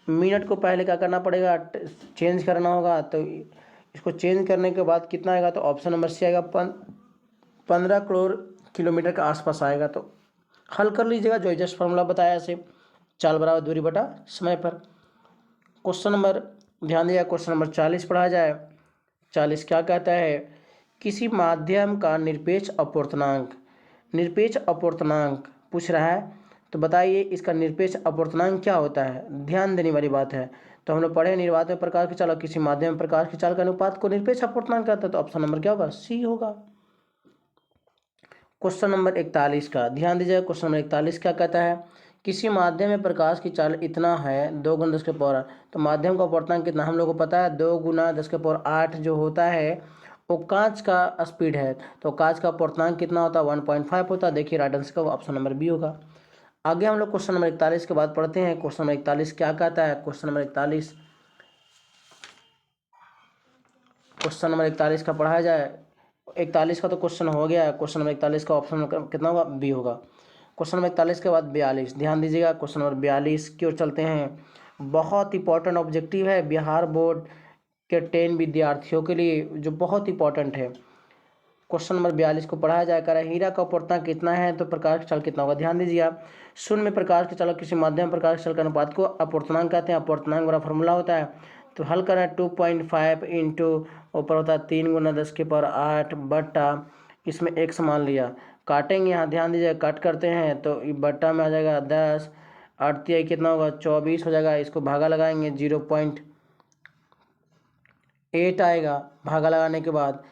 मिनट को पहले क्या करना पड़ेगा, चेंज करना होगा, तो इसको चेंज करने के बाद कितना आएगा, तो ऑप्शन नंबर सी आएगा, 15 करोड़ किलोमीटर के आसपास आएगा। तो हल कर लीजिएगा जो जस्ट फार्मूला बताया ऐसे, चाल बराबर दूरी बटा समय पर। क्वेश्चन नंबर ध्यान दिया, क्वेश्चन नंबर 40 पढ़ा जाए। 40 क्या कहता है, किसी माध्यम का निरपेक्ष अपवर्तनांक, निरपेक्ष अपवर्तनांक पूछ रहा है, तो बताइए इसका निरपेक्ष अपवर्तनांक क्या होता है। ध्यान देने वाली बात है, तो हम लोग पढ़े निर्वात में प्रकाश की चाल और किसी माध्यम में प्रकाश की चाल का अनुपात को निरपेक्ष अपवर्तनांक कहता है, तो ऑप्शन नंबर क्या होगा, सी होगा। क्वेश्चन नंबर 41 का ध्यान दीजिए, क्वेश्चन नंबर 41 क्या कहता है, किसी माध्यम में प्रकाश की चाल इतना है 2 × 10⁸, तो माध्यम का अपवर्तनांक कितना, हम लोग को पता है 2 × 10⁸ जो होता है वो कांच का स्पीड है, तो कांच का अपवर्तनांक कितना होता है, 1.5 होता है। देखिए राइट आंसर का ऑप्शन नंबर बी होगा। आगे हम लोग क्वेश्चन नंबर 41 के बाद पढ़ते हैं। क्वेश्चन नंबर 41 क्या कहता है, क्वेश्चन नंबर 41 का पढ़ाया जाए। 41 का तो क्वेश्चन हो गया है, क्वेश्चन नंबर 41 का ऑप्शन कितना होगा, बी होगा। क्वेश्चन नंबर 41 के बाद 42, ध्यान दीजिएगा क्वेश्चन नंबर 42 की ओर चलते हैं। बहुत इंपॉर्टेंट ऑब्जेक्टिव है बिहार बोर्ड के 10 विद्यार्थियों के लिए, जो बहुत इंपॉर्टेंट है। क्वेश्चन नंबर 42 को पढ़ाया जाए, कर हीरा का अपवर्तनांक कितना है तो प्रकाश की चाल कितना होगा। ध्यान दीजिए, शून्य में प्रकाश की चाल किसी माध्यम प्रकाश की चाल का अनुपात को अपवर्तनांक कहते हैं। अपवर्तनांक बड़ा फॉर्मूला होता है, तो हल करें 2.5 इंटू ऊपर होता है 3 × 10⁸ बट्टा, इसमें x मान लिया, काटेंगे यहाँ ध्यान दीजिए, कट करते हैं तो बट्टा में आ जाएगा 10, 8 कितना होगा 24 हो जाएगा। इसको भागा लगाएंगे 0.8 आएगा, भागा लगाने के बाद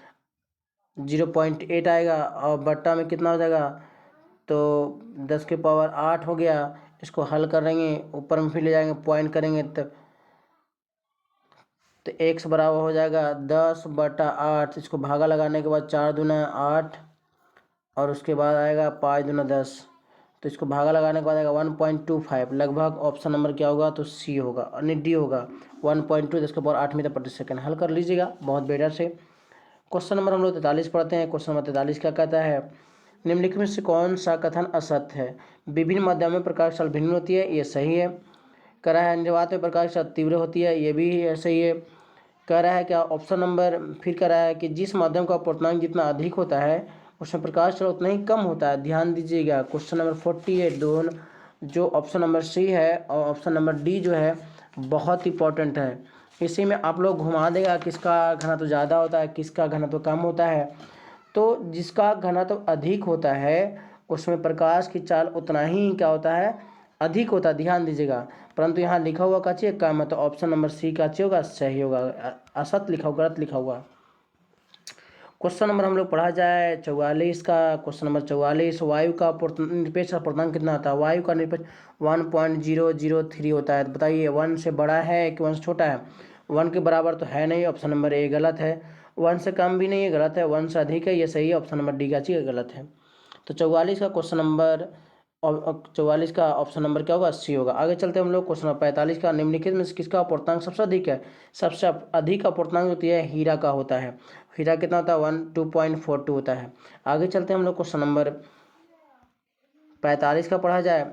0.8 आएगा और बट्टा में कितना हो जाएगा, तो 10⁸ हो गया। इसको हल करेंगे, ऊपर में फिर ले जाएंगे पॉइंट करेंगे तो x बराबर हो जाएगा 10/8। इसको भागा लगाने के बाद 4 दूना 8 और उसके बाद आएगा 5 दूना 10, तो इसको भागा लगाने के बाद आएगा 1.25। लगभग ऑप्शन नंबर क्या होगा, तो सी होगा, नहीं डी होगा। 1.2 10⁸ मीटर प्रति सेकंड। हल कर लीजिएगा बहुत बेटर से। क्वेश्चन नंबर हम लोग 43 पढ़ते हैं। क्वेश्चन नंबर 43 क्या कहता है, निम्नलिखित में से कौन सा कथन असत्य है। विभिन्न माध्यमों में प्रकाश चाल भिन्न होती है, ये सही है। कह रहा है निर्वात में प्रकाश चाल तीव्र होती है, ये भी सही है। कह रहा है क्या, ऑप्शन नंबर फिर कह रहा है कि जिस माध्यम का अपवर्तनांक जितना अधिक होता है उसमें प्रकाश चाल उतना ही कम होता है। ध्यान दीजिएगा क्वेश्चन नंबर 48 दोनों जो ऑप्शन नंबर सी है और ऑप्शन नंबर डी जो है बहुत इंपॉर्टेंट है। इसी में आप लोग घुमा देगा किसका घनत्व ज़्यादा होता है किसका घनत्व कम होता है, तो जिसका घनत्व अधिक होता है उसमें प्रकाश की चाल उतना ही क्या होता है, अधिक होता है। ध्यान दीजिएगा, परंतु यहाँ लिखा हुआ का चाहिए कम है, तो ऑप्शन नंबर सी का चाहिए होगा, सही होगा। असत लिखा हुआ, गलत लिखा हुआ। क्वेश्चन नंबर हम लोग पढ़ा जाए 44 का। क्वेश्चन नंबर 44, वायु का निरपेक्ष अपूर्णांक कितना होता है? वायु का निरपेक्ष 1.003 होता है। बताइए 1 से बड़ा है कि 1 से छोटा है? 1 के बराबर तो है नहीं, ऑप्शन नंबर ए गलत है। 1 से कम भी नहीं है, गलत है। 1 से अधिक है, ये सही है, ऑप्शन नंबर डी का चीज गलत है। तो 44 का क्वेश्चन नंबर 44 का ऑप्शन नंबर क्या होगा? सी होगा। आगे चलते हैं हम लोग क्वेश्चन नंबर 45 का। निम्नलिखित में से किसका अपूर्णांक सबसे अधिक है? सबसे अधिक अपूर्णांक होती है हीरा का होता है। हीरा कितना होता है? 2.42 होता है। आगे चलते हैं हम लोग क्वेश्चन नंबर 45 का पढ़ा जाए।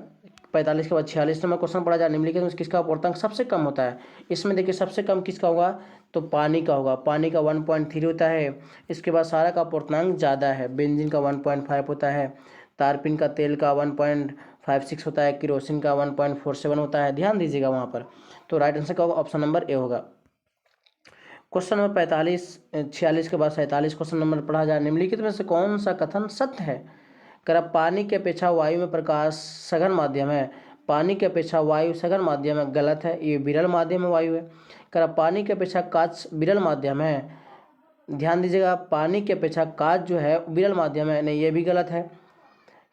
45 के बाद 46 नंबर क्वेश्चन पढ़ा जाए। निम्नलिखित में से किसका अपूर्णांक सबसे कम होता है? इसमें देखिए सबसे कम किसका होगा? तो पानी का होगा। पानी का 1.3 होता है। इसके बाद सारा का अपूर्णांक ज़्यादा है। बेंजीन का 1.5 होता है। तारपीन का तेल का 1.56 होता है। किरोसिन का 1.47 होता है। ध्यान दीजिएगा वहाँ पर। तो राइट आंसर का होगा ऑप्शन नंबर ए होगा। क्वेश्चन नंबर 46 के बाद 47 क्वेश्चन नंबर पढ़ा जाए। निम्नलिखित में से कौन सा कथन सत्य है? कर पानी की अपेक्षा वायु में प्रकाश सघन माध्यम है। पानी की अपेक्षा वायु सघन माध्यम है, गलत है। ये विरल माध्यम है वायु है। कर पानी की अपेक्षा कांच विरल माध्यम है। ध्यान दीजिएगा, पानी की अपेक्षा कांच जो है विरल माध्यम है, नहीं ये भी गलत है।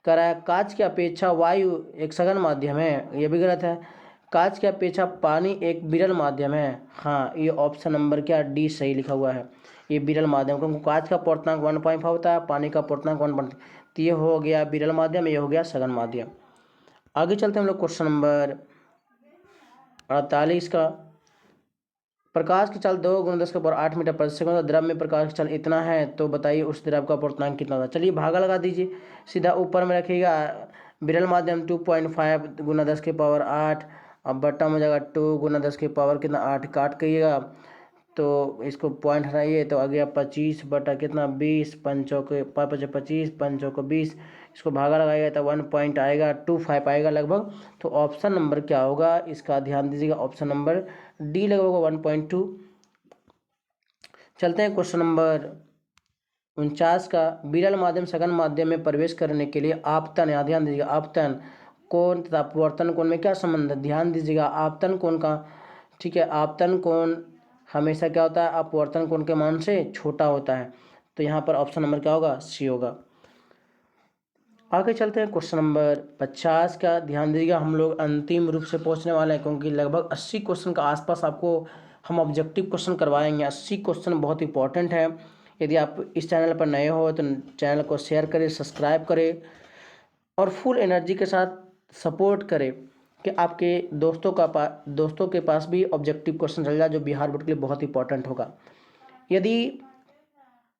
करा कांच की अपेक्षा वायु एक सघन माध्यम है, ये भी गलत है। कांच की अपेक्षा पानी एक विरल माध्यम है। हाँ, ये ऑप्शन नंबर क्या डी सही लिखा हुआ है। ये विरल माध्यम, क्योंकि कांच का अपूर्णांक 1.5 होता है, पानी का अपूर्णांक 1. तो ये हो गया विरल माध्यम, ये हो गया सघन माध्यम। आगे चलते हैं हम लोग क्वेश्चन नंबर 48 का। प्रकाश की चाल 2 × 10⁸ मीटर प्रति सेकंड। द्रव में प्रकाश की चाल इतना है, तो बताइए उस द्रव का अपूर्णांक कितना होता है? चलिए भागा लगा दीजिए, सीधा ऊपर में रखिएगा विरल माध्यम 2.5 × 10⁸ अब बट्टा में जाएगा 2 × 10⁸ कितना 8 काट करिएगा, तो इसको पॉइंट हटाइए तो आ गया 25 बटा कितना 20, पंचों के 25, पंचों को 20, इसको भागा लगाइएगा तो 1 पॉइंट आएगा 25 आएगा लगभग। तो ऑप्शन नंबर क्या होगा इसका? ध्यान दीजिएगा, ऑप्शन नंबर डी लगभग 1.2। चलते हैं क्वेश्चन नंबर 49 का। विरल माध्यम सघन माध्यम में प्रवेश करने के लिए आपतन, या ध्यान दीजिएगा, आपतन कोण तथा अपवर्तन कोण में क्या संबंध है? ध्यान दीजिएगा, आपतन कोण का, ठीक है, आपतन कोण हमेशा क्या होता है? अपवर्तन कोण के मान से छोटा होता है। तो यहाँ पर ऑप्शन नंबर क्या होगा? सी होगा। आगे चलते हैं क्वेश्चन नंबर 50 का। ध्यान दीजिएगा, हम लोग अंतिम रूप से पहुंचने वाले हैं, क्योंकि लगभग 80 क्वेश्चन का आसपास आपको हम ऑब्जेक्टिव क्वेश्चन करवाएंगे। 80 क्वेश्चन बहुत इंपॉर्टेंट है। यदि आप इस चैनल पर नए हो तो चैनल को शेयर करें, सब्सक्राइब करें और फुल एनर्जी के साथ सपोर्ट करें कि आपके दोस्तों के पास भी ऑब्जेक्टिव क्वेश्चन चल जाए, जो बिहार बोर्ड के लिए बहुत इंपॉर्टेंट होगा। यदि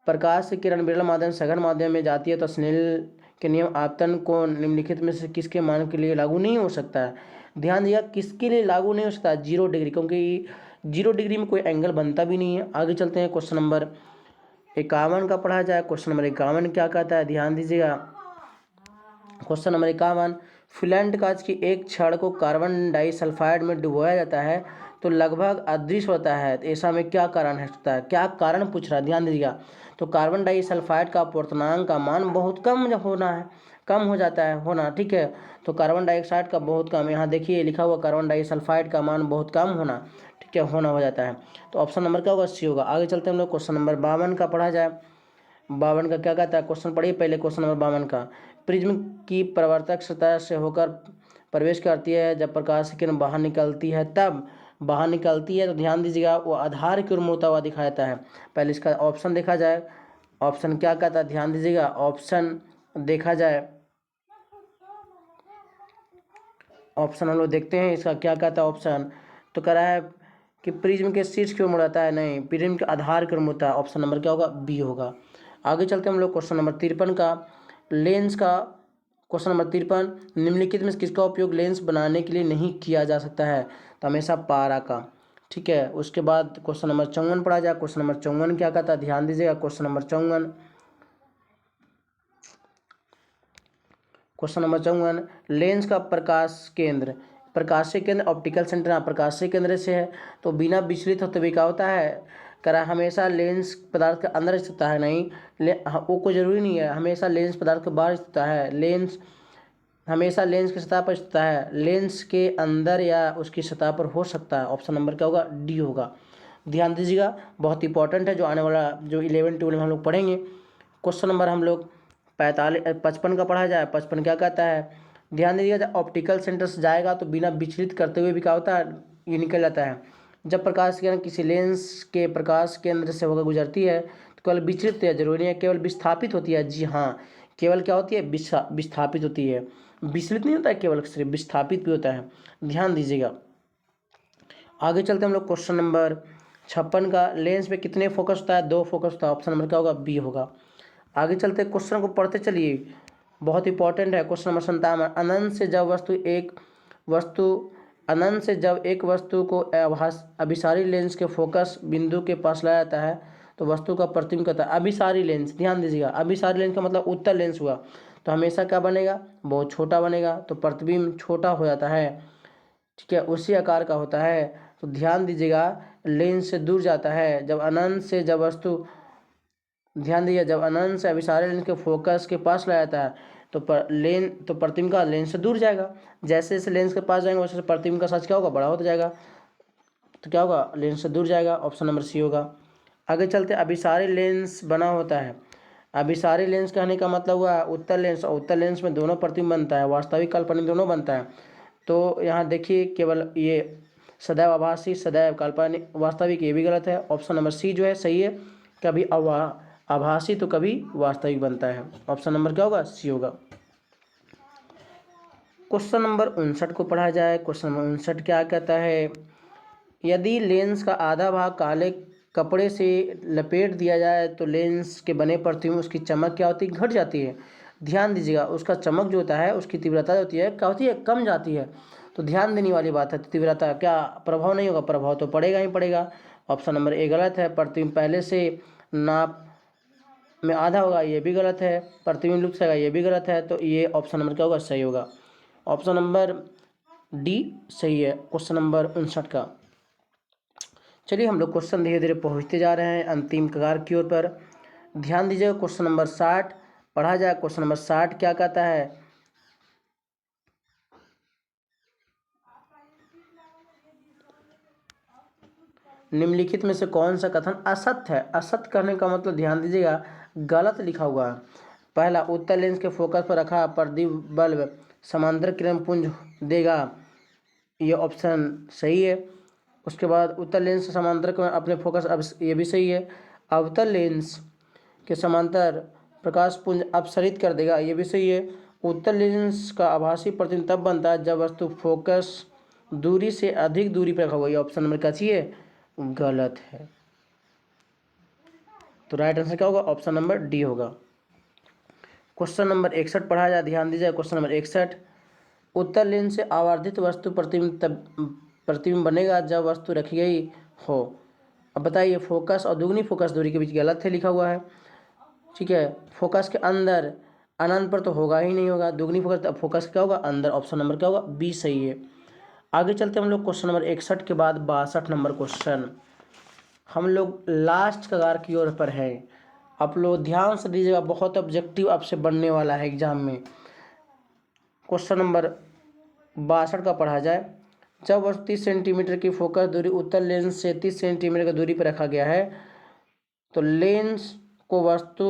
प्रकाश की किरण विरल माध्यम सघन माध्यम में जाती है तो स्नेल के नियम आपतन को निम्नलिखित में से किसके मान के लिए लागू नहीं हो सकता है? ध्यान दिया, किसके लिए लागू नहीं हो सकता? 0 डिग्री, क्योंकि 0 डिग्री में कोई एंगल बनता भी नहीं है। आगे चलते हैं क्वेश्चन नंबर 51 का पढ़ा जाए। क्वेश्चन नंबर 51 क्या कहता है? ध्यान दीजिएगा, क्वेश्चन नंबर 51, फिलेंट कांच की एक छड़ को कार्बन डाइसल्फाइड में डुबोया जाता है तो लगभग अदृश्य होता है, तो ऐसा में क्या कारण है सकता है? क्या कारण पूछ रहा है? ध्यान दीजिएगा, तो कार्बन डाइसल्फाइड का अपूर्णांक का मान बहुत कम होना है, कम हो जाता है होना, ठीक है। तो कार्बन डाइऑक्साइड का बहुत कम, यहाँ देखिए लिखा हुआ कार्बन डाइसल्फाइड का मान बहुत कम होना, ठीक है, होना हो जाता है। तो ऑप्शन नंबर क्या होगा? सी होगा। आगे चलते हैं हम लोग क्वेश्चन नंबर 52 का पढ़ा जाए। 52 का क्या कहता है? क्वेश्चन पढ़िए पहले क्वेश्चन नंबर 52 का। प्रिज्म की परावर्तक सतह से होकर प्रवेश करती है, जब प्रकाश की किरण बाहर निकलती है तब बाहर निकलती है, तो ध्यान दीजिएगा वो आधार की ओर मुड़ता हुआ दिखाया जाता है। पहले इसका ऑप्शन देखा जाए, ऑप्शन क्या कहता है? ध्यान दीजिएगा, ऑप्शन देखा जाए, ऑप्शन हम लोग देखते हैं इसका क्या कहता है ऑप्शन। तो कह रहा है कि प्रिज्म के शीर्ष की ओर मुड़ाता है, नहीं, प्रिज्म के आधार की ओर मुड़ता है। ऑप्शन नंबर क्या होगा? बी होगा। आगे चलते हैं हम लोग क्वेश्चन नंबर 53 का। लेंस का क्वेश्चन नंबर 53, निम्नलिखित में किसका उपयोग लेंस बनाने के लिए नहीं किया जा सकता है? तो हमेशा पारा का, ठीक है। उसके बाद क्वेश्चन नंबर 54 पढ़ा जाए। क्वेश्चन नंबर 54 क्या कहता है? ध्यान दीजिएगा, question number 54, question number 54, lens का प्रकाशीय केंद्र ऑप्टिकल सेंटर प्रकाशीय केंद्र से है, तो बिना विचलित होते हुए क्या होता है? करा हमेशा लेंस पदार्थ के अंदर स्थित है, नहीं वो कोई जरूरी नहीं है, हमेशा लेंस पदार्थ के बाहर स्थित है। लेंस हमेशा लेंस की सतह पर स्थित है, लेंस के अंदर या उसकी सतह पर हो सकता है। ऑप्शन नंबर क्या होगा? डी होगा। ध्यान दीजिएगा, बहुत इंपॉर्टेंट है, जो आने वाला जो 11 12 में हम लोग पढ़ेंगे। क्वेश्चन नंबर हम लोग 55 का पढ़ा जाए। 55 क्या कहता है, ध्यान दीजिएगा, जब ऑप्टिकल सेंटर से जाएगा तो बिना विचलित करते हुए भी क्या होता है, ये निकल जाता है। जब प्रकाश किरण किसी लेंस के प्रकाश केंद्र से होकर गुजरती है तो केवल विचलित है, जरूरी है केवल विस्थापित होती है। जी हाँ, केवल क्या होती है, विस्थापित होती है, विचलित नहीं होता है, केवल सिर्फ विस्थापित भी होता है। ध्यान दीजिएगा। आगे चलते हम लोग क्वेश्चन नंबर 56 का, लेंस में कितने फोकस होता है, 2 फोकस होता है। ऑप्शन नंबर क्या होगा, बी होगा। आगे चलते क्वेश्चन को पढ़ते चलिए, बहुत इंपॉर्टेंट है। क्वेश्चन नंबर 57, अनंत से जब एक वस्तु को अभिसारी लेंस के फोकस बिंदु के पास लाया जाता है तो वस्तु का प्रतिबिंब कहता है। अभिसारी लेंस, ध्यान दीजिएगा, अभिसारी लेंस का मतलब उत्तल लेंस हुआ, तो हमेशा क्या बनेगा, बहुत छोटा बनेगा, तो प्रतिबिंब छोटा हो जाता है, ठीक है, उसी आकार का होता है। तो ध्यान दीजिएगा, लेंस से दूर जाता है जब अनंत से जब वस्तु, ध्यान दीजिए, जब अनंत से अभिसारी लेंस के फोकस के पास लाया जाता है तो प्रतिबिंब का लेंस से दूर जाएगा। जैसे जैसे लेंस के पास जाएंगे वैसे प्रतिबिंब का साइज क्या होगा, बड़ा होता जाएगा, तो क्या होगा, लेंस से दूर जाएगा। ऑप्शन नंबर सी होगा। आगे चलते, अभिसारी लेंस बना होता है। अभिसारी लेंस कहने का मतलब हुआ उत्तल लेंस, और उत्तल लेंस में दोनों प्रतिबिंब बनता है, वास्तविक काल्पनिक दोनों बनता है। तो यहाँ देखिए, केवल ये सदैव आभासी सदैव काल्पनिक वास्तविक, ये भी गलत है। ऑप्शन नंबर सी जो है सही है, कभी आभासी तो कभी वास्तविक बनता है। ऑप्शन नंबर क्या होगा, सी होगा। क्वेश्चन नंबर 59 को पढ़ा जाए। क्वेश्चन नंबर 59 क्या कहता है, यदि लेंस का आधा भाग काले कपड़े से लपेट दिया जाए तो लेंस के बने प्रतिबिंब उसकी चमक क्या होती है, घट जाती है। ध्यान दीजिएगा, उसका चमक जो होता है उसकी तीव्रता जो होती है क्या होती है, कम जाती है। तो ध्यान देने वाली बात है, तीव्रता क्या प्रभाव नहीं होगा, प्रभाव तो पड़ेगा ही पड़ेगा। ऑप्शन नंबर ए गलत है, प्रतिबिंब पहले से नाप में आधा होगा, ये भी गलत है। प्रतिबिंब लुप्त होगा, ये भी गलत है। तो ये ऑप्शन नंबर क्या होगा, सही होगा। ऑप्शन नंबर डी सही है क्वेश्चन नंबर 59 का। चलिए हम लोग क्वेश्चन धीरे धीरे पहुंचते जा रहे हैं अंतिम कगार की ओर पर। ध्यान दीजिएगा, क्वेश्चन नंबर 60 पढ़ा जाए। क्वेश्चन नंबर 60 क्या कहता है, निम्नलिखित में से कौन सा कथन असत्य है। असत्य करने का मतलब ध्यान दीजिएगा, गलत लिखा हुआ है। पहला, उत्तल लेंस के फोकस पर रखा प्रतिबिंब बल्ब समांतर किरण पुंज देगा, ये ऑप्शन सही है। उसके बाद उत्तल लेंस से समांतर किरण अपने फोकस, अब ये भी सही है। अवतल लेंस के समांतर प्रकाश पुंज अपसरित कर देगा, ये भी सही है। उत्तल लेंस का आभासी प्रतिबिंब तब बनता है जब वस्तु फोकस दूरी से अधिक दूरी पर रखा हुआ, ये ऑप्शन नंबर क्या चाहिए, गलत है। तो राइट आंसर क्या होगा, ऑप्शन नंबर डी होगा। क्वेश्चन नंबर 61 पढ़ा जाए, ध्यान दीजिए। क्वेश्चन नंबर 61, उत्तल लेंस से आवर्धित वस्तु प्रतिबिंब बनेगा जब वस्तु रखी गई हो। अब बताइए, फोकस और दुगनी फोकस दूरी के बीच गलत है लिखा हुआ है, ठीक है। फोकस के अंदर अनंत पर तो होगा ही नहीं होगा, दुगनी फोकस, फोकस क्या होगा, अंदर। ऑप्शन नंबर क्या होगा, बी सही है। आगे चलते हम लोग क्वेश्चन नंबर 61 के बाद 62 नंबर क्वेश्चन, हम लोग लास्ट कगार की ओर पर है। आप लोग ध्यान से दीजिएगा, बहुत ऑब्जेक्टिव आपसे बनने वाला है एग्जाम में। क्वेश्चन नंबर 62 का पढ़ा जाए। जब वस्तु 30 सेंटीमीटर की फोकस दूरी उत्तल लेंस से 30 सेंटीमीटर की दूरी पर रखा गया है तो लेंस को वस्तु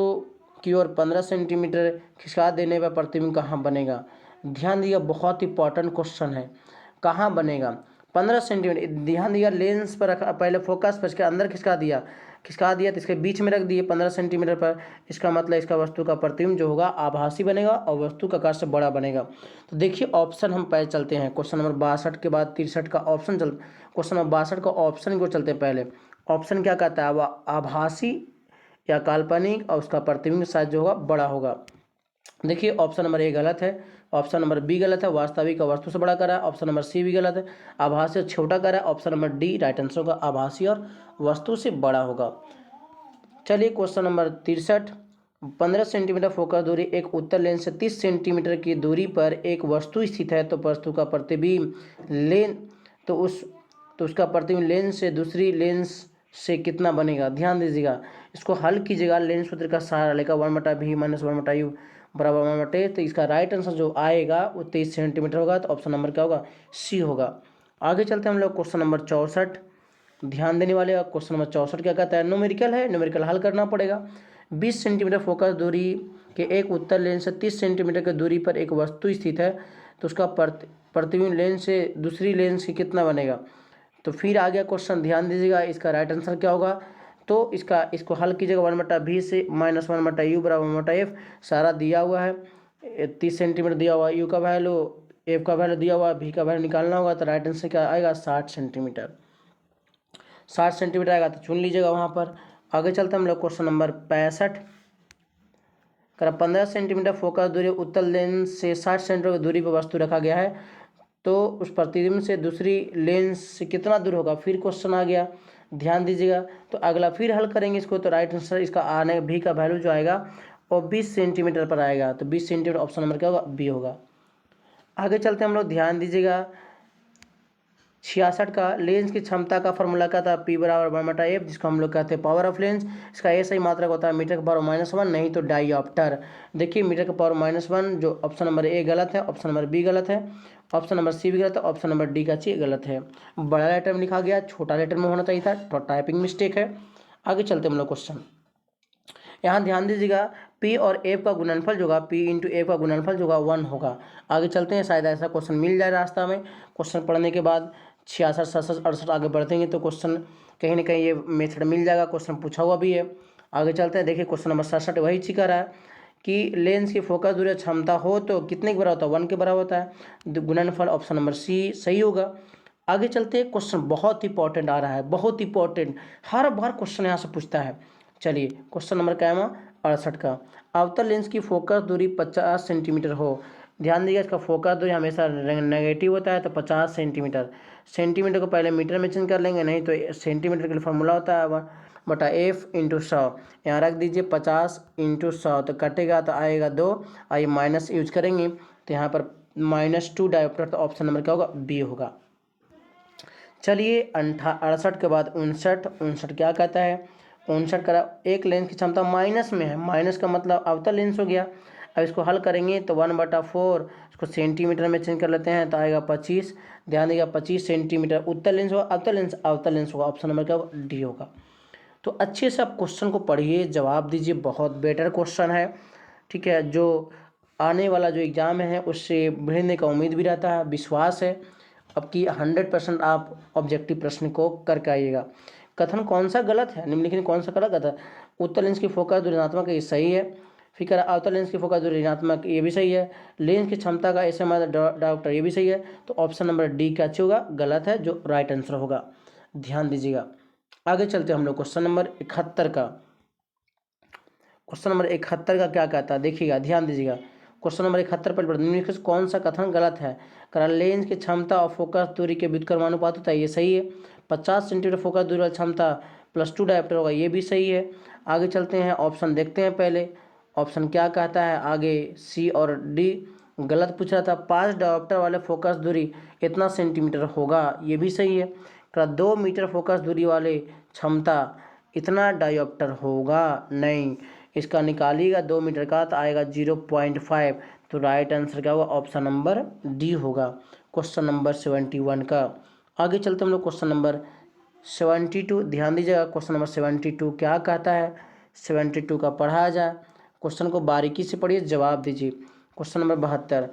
की ओर 15 सेंटीमीटर खिसका देने पर प्रतिबिंब कहाँ बनेगा। ध्यान दिया, बहुत इंपॉर्टेंट क्वेश्चन है, कहाँ बनेगा 15 सेंटीमीटर। ध्यान दिया, लेंस पर रखा, पहले फोकस पर इसके अंदर खिसका दिया तो इसके बीच में रख दिए 15 सेंटीमीटर पर। इसका मतलब इसका वस्तु का प्रतिबिंब जो होगा आभासी बनेगा और वस्तु का आकार से बड़ा बनेगा। तो देखिए ऑप्शन हम पहले चलते हैं, क्वेश्चन नंबर 62 के बाद 63 का ऑप्शन क्वेश्चन नंबर 62 का ऑप्शन को चलते हैं पहले। ऑप्शन क्या कहता है, वह आभासी या काल्पनिक और उसका प्रतिबिंब साइज जो होगा बड़ा होगा। देखिए ऑप्शन नंबर ए गलत है, ऑप्शन नंबर बी गलत है, वास्तविक और वस्तु से बड़ा करा है। ऑप्शन नंबर सी भी गलत है, आभासी और छोटा करा है। Option number D right answer होगा, आभासी और वस्तु से बड़ा होगा। चलिए क्वेश्चन नंबर 63, 15 सेंटीमीटर फोकस दूरी एक उत्तल लेंस से 30 सेंटीमीटर की दूरी पर एक वस्तु स्थित है तो वस्तु का प्रतिबिंब उसका प्रतिबिंब लेंस से दूसरी लेंस से कितना बनेगा। ध्यान दीजिएगा, इसको हल कीजिएगा, लेंस सूत्र का सहारा लेकर 1/v - 1/u बराबर 1/a। तो इसका राइट आंसर जो आएगा वो 30 सेंटीमीटर होगा। तो ऑप्शन नंबर क्या होगा, सी होगा। आगे चलते हैं हम लोग क्वेश्चन नंबर 64 ध्यान देने वाले का क्वेश्चन नंबर 64 क्या कहता है, न्यूमेरिकल है, न्यूमेरिकल हल करना पड़ेगा। 20 सेंटीमीटर फोकस दूरी के एक उत्तर लेंस से 30 सेंटीमीटर की दूरी पर एक वस्तु स्थित है, तो उसका प्रतिबिंब लेंस से दूसरी लेंस की कितना बनेगा। तो फिर आ गया क्वेश्चन, ध्यान दीजिएगा, इसका राइट आंसर क्या होगा। तो इसको हल कीजिएगा, 1/v से -1/u बराबर 1/f, सारा दिया हुआ है। 30 सेंटीमीटर दिया हुआ है, u का वैल्यू, f का वैल्यू दिया हुआ है, v का वैल्यू निकालना होगा। तो राइट आंसर क्या आएगा, 60 सेंटीमीटर। 60 सेंटीमीटर आएगा तो चुन लीजिएगा वहाँ पर। आगे चलते हम लोग क्वेश्चन नंबर 65 कर 15 सेंटीमीटर फोकस दूरी उत्तल लेंस से 60 सेंटीमीटर की दूरी पर वस्तु रखा गया है, तो उस प्रतिबिंब से दूसरी लेंस से कितना दूर होगा। फिर क्वेश्चन आ गया, ध्यान दीजिएगा। तो अगला फिर हल करेंगे इसको, तो राइट आंसर इसका आने भी का वैल्यू जो आएगा वो 20 सेंटीमीटर पर आएगा। तो 20 सेंटीमीटर ऑप्शन नंबर क्या होगा, बी होगा। आगे चलते हम लोग, ध्यान दीजिएगा। 66 का लेंस की क्षमता का फॉर्मूला क्या था, P बराबर 1/f, जिसको हम लोग कहते हैं पावर ऑफ लेंस। इसका ये सही मात्रक होता है मीटर का पावर -1, नहीं तो डाईऑप्टर। देखिए मीटर का पावर -1 जो ऑप्शन नंबर ए गलत है, ऑप्शन नंबर बी गलत है, ऑप्शन नंबर सी भी गलत है, ऑप्शन नंबर डी का ची गलत है। बड़ा लेटर में लिखा गया, छोटा लेटर में होना चाहिए था, तो टाइपिंग मिस्टेक है। आगे चलते हम लोग क्वेश्चन, यहाँ ध्यान दीजिएगा, P और F का गुणनफल जो होगा, P इंटू F का गुणनफल जो होगा 1 होगा। आगे चलते हैं, शायद ऐसा क्वेश्चन मिल जाए रास्ता में। क्वेश्चन पढ़ने के बाद 66, 67, 68 आगे बढ़ेंगे तो क्वेश्चन कहीं ना कहीं ये मेथड मिल जाएगा, क्वेश्चन पूछा हुआ भी है। आगे चलते हैं, देखिए क्वेश्चन नंबर 67 वही चिका रहा है कि लेंस की फोकस दूरी क्षमता हो तो कितने के बराबर होता है, 1 के बराबर होता है। गुणनफल ऑप्शन नंबर सी सही होगा। आगे चलते हैं, क्वेश्चन बहुत इंपॉर्टेंट आ रहा है, बहुत इंपॉर्टेंट, हर बार क्वेश्चन यहाँ से पूछता है। चलिए क्वेश्चन नंबर क्या है, 68 का, अवतल लेंस की फोकस दूरी 50 सेंटीमीटर हो। ध्यान दीजिए, इसका फोकस दूरी हमेशा नेगेटिव होता है, तो 50 सेंटीमीटर। सेंटीमीटर को पहले मीटर में चेंज कर लेंगे, नहीं तो सेंटीमीटर के लिए फॉर्मूला होता है 1/f इंटू 100। यहाँ रख दीजिए 50 इंटू 100, तो कटेगा तो आएगा 2, आइए माइनस यूज करेंगे, तो यहाँ पर -2 डायोप्टर, तो ऑप्शन नंबर क्या होगा, बी होगा। चलिए 68 के बाद 59 क्या कहता है, 59 का एक लेंस की क्षमता माइनस में है, माइनस का मतलब अवतल लेंस हो गया। अब इसको हल करेंगे तो 1/4 इसको सेंटीमीटर में चेंज कर लेते हैं, तो आएगा 25। ध्यान देगा 25 सेंटीमीटर उत्तल लेंस होगा, अवतल लेंस होगा, ऑप्शन नंबर क्या होगा, डी होगा। तो अच्छे से आप क्वेश्चन को पढ़िए, जवाब दीजिए, बहुत बेटर क्वेश्चन है, ठीक है। जो आने वाला जो एग्ज़ाम है उससे भिड़ने का उम्मीद भी रहता है, विश्वास है अब कि 100% आप ऑब्जेक्टिव प्रश्न को करके आइएगा। कथन कौन सा गलत है, निम्नलिखित में कौन सा गलत है। उत्तल लेंस की फोकस दूरी ऋणात्मक है, ये सही है। फिर अवतल लेंस की फोकस दूरी ऋणात्मक, ये भी सही है। लेंस की क्षमता का ऐसे मतलब डॉक्टर, ये भी सही है। तो ऑप्शन नंबर डी क्या अच्छी होगा, गलत है, जो राइट आंसर होगा। ध्यान दीजिएगा। आगे चलते हैं हम लोग क्वेश्चन नंबर 71 का। क्वेश्चन नंबर 71 का क्या कहता है, देखिएगा, ध्यान दीजिएगा। क्वेश्चन नंबर 71 पर निम्नलिखित कौन सा कथन गलत है। करा लेंस की क्षमता और फोकस दूरी के व्युत्क्रमानुपात होता है, ये सही है। 50 सेंटीमीटर फोकस दूरी वाली क्षमता +2 डायोप्टर होगा, ये भी सही है। आगे चलते हैं, ऑप्शन देखते हैं पहले, ऑप्शन क्या कहता है। आगे सी और डी गलत पूछ रहा था। 5 डायोप्टर वाले फोकस दूरी इतना सेंटीमीटर होगा, ये भी सही है। 2 मीटर फोकस दूरी वाले क्षमता इतना डायोप्टर होगा, नहीं। इसका निकालिएगा 2 मीटर का, तो आएगा 0.5। तो राइट आंसर क्या होगा, ऑप्शन नंबर डी होगा, क्वेश्चन नंबर 71 का। आगे चलते हम लोग क्वेश्चन नंबर 72, ध्यान दीजिएगा। क्वेश्चन नंबर 72 क्या कहता है, 72 का पढ़ा जाए। क्वेश्चन को बारीकी से पढ़िए, जवाब दीजिए। क्वेश्चन नंबर 72,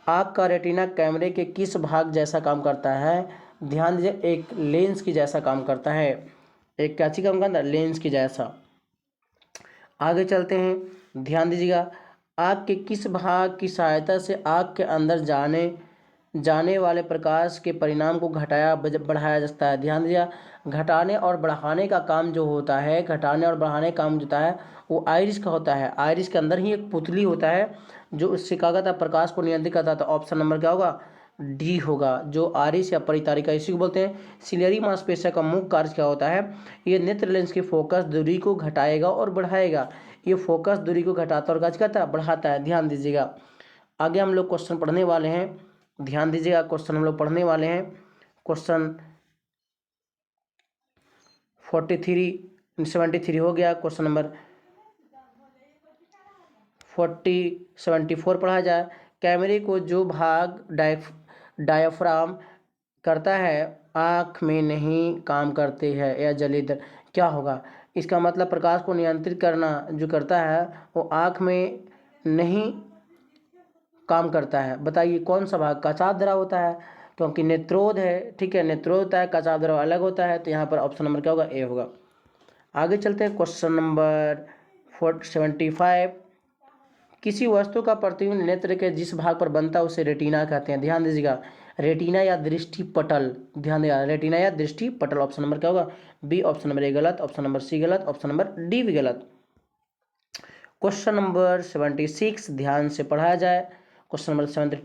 आँख का रेटिना कैमरे के किस भाग जैसा काम करता है। ध्यान दीजिए, एक लेंस की जैसा काम करता है, एक क्या चीज काम करता है, लेंस की जैसा। आगे चलते हैं, ध्यान दीजिएगा। आँख के किस भाग की सहायता से आँख के अंदर जाने वाले प्रकाश के परिणाम को घटाया बढ़ाया जाता है। ध्यान दीजिएगा, घटाने और बढ़ाने का काम जो होता है, घटाने और बढ़ाने का काम जो होता है वो आइरिस का होता है। आइरिस के अंदर ही एक पुतली होता है जो उससे क्या कहता है, प्रकाश को नियंत्रित करता है। तो ऑप्शन नंबर क्या होगा, डी होगा, जो आरिस या परितारिका, इसी को बोलते हैं। सिलियरी मांसपेशियों का मुख्य कार्य क्या होता है, ये नेत्र लेंस की फोकस दूरी को घटाएगा और बढ़ाएगा। ये फोकस दूरी को घटाता और क्या करता है, बढ़ाता है। ध्यान दीजिएगा। आगे हम लोग क्वेश्चन पढ़ने वाले हैं, ध्यान दीजिएगा। क्वेश्चन हम लोग पढ़ने वाले हैं, क्वेश्चन 73 हो गया। क्वेश्चन नंबर 74 पढ़ा जाए। कैमरे को जो भाग डायफ्राम करता है आँख में नहीं काम करते हैं या जलीधर, क्या होगा? इसका मतलब प्रकाश को नियंत्रित करना जो करता है वो आँख में नहीं काम करता है। बताइए कौन सा भाग? कचाप द्रव होता है, क्योंकि नेत्रोध है, ठीक है, नेत्रोध होता है, कचाप द्रव अलग होता है, तो यहाँ पर ऑप्शन नंबर क्या होगा? ए होगा। आगे चलते हैं क्वेश्चन नंबर 75। किसी वस्तु का प्रतिबिंब नेत्र के जिस भाग पर बनता है उसे रेटिना कहते हैं। ध्यान दीजिएगा, रेटिना या दृष्टि पटल, ध्यान दिया, रेटिना या दृष्टि पटल। ऑप्शन नंबर क्या होगा? बी। ऑप्शन नंबर ए गलत, ऑप्शन नंबर सी गलत, ऑप्शन नंबर डी भी गलत। क्वेश्चन नंबर 76 ध्यान से पढ़ाया जाए। क्वेश्चन नंबर 76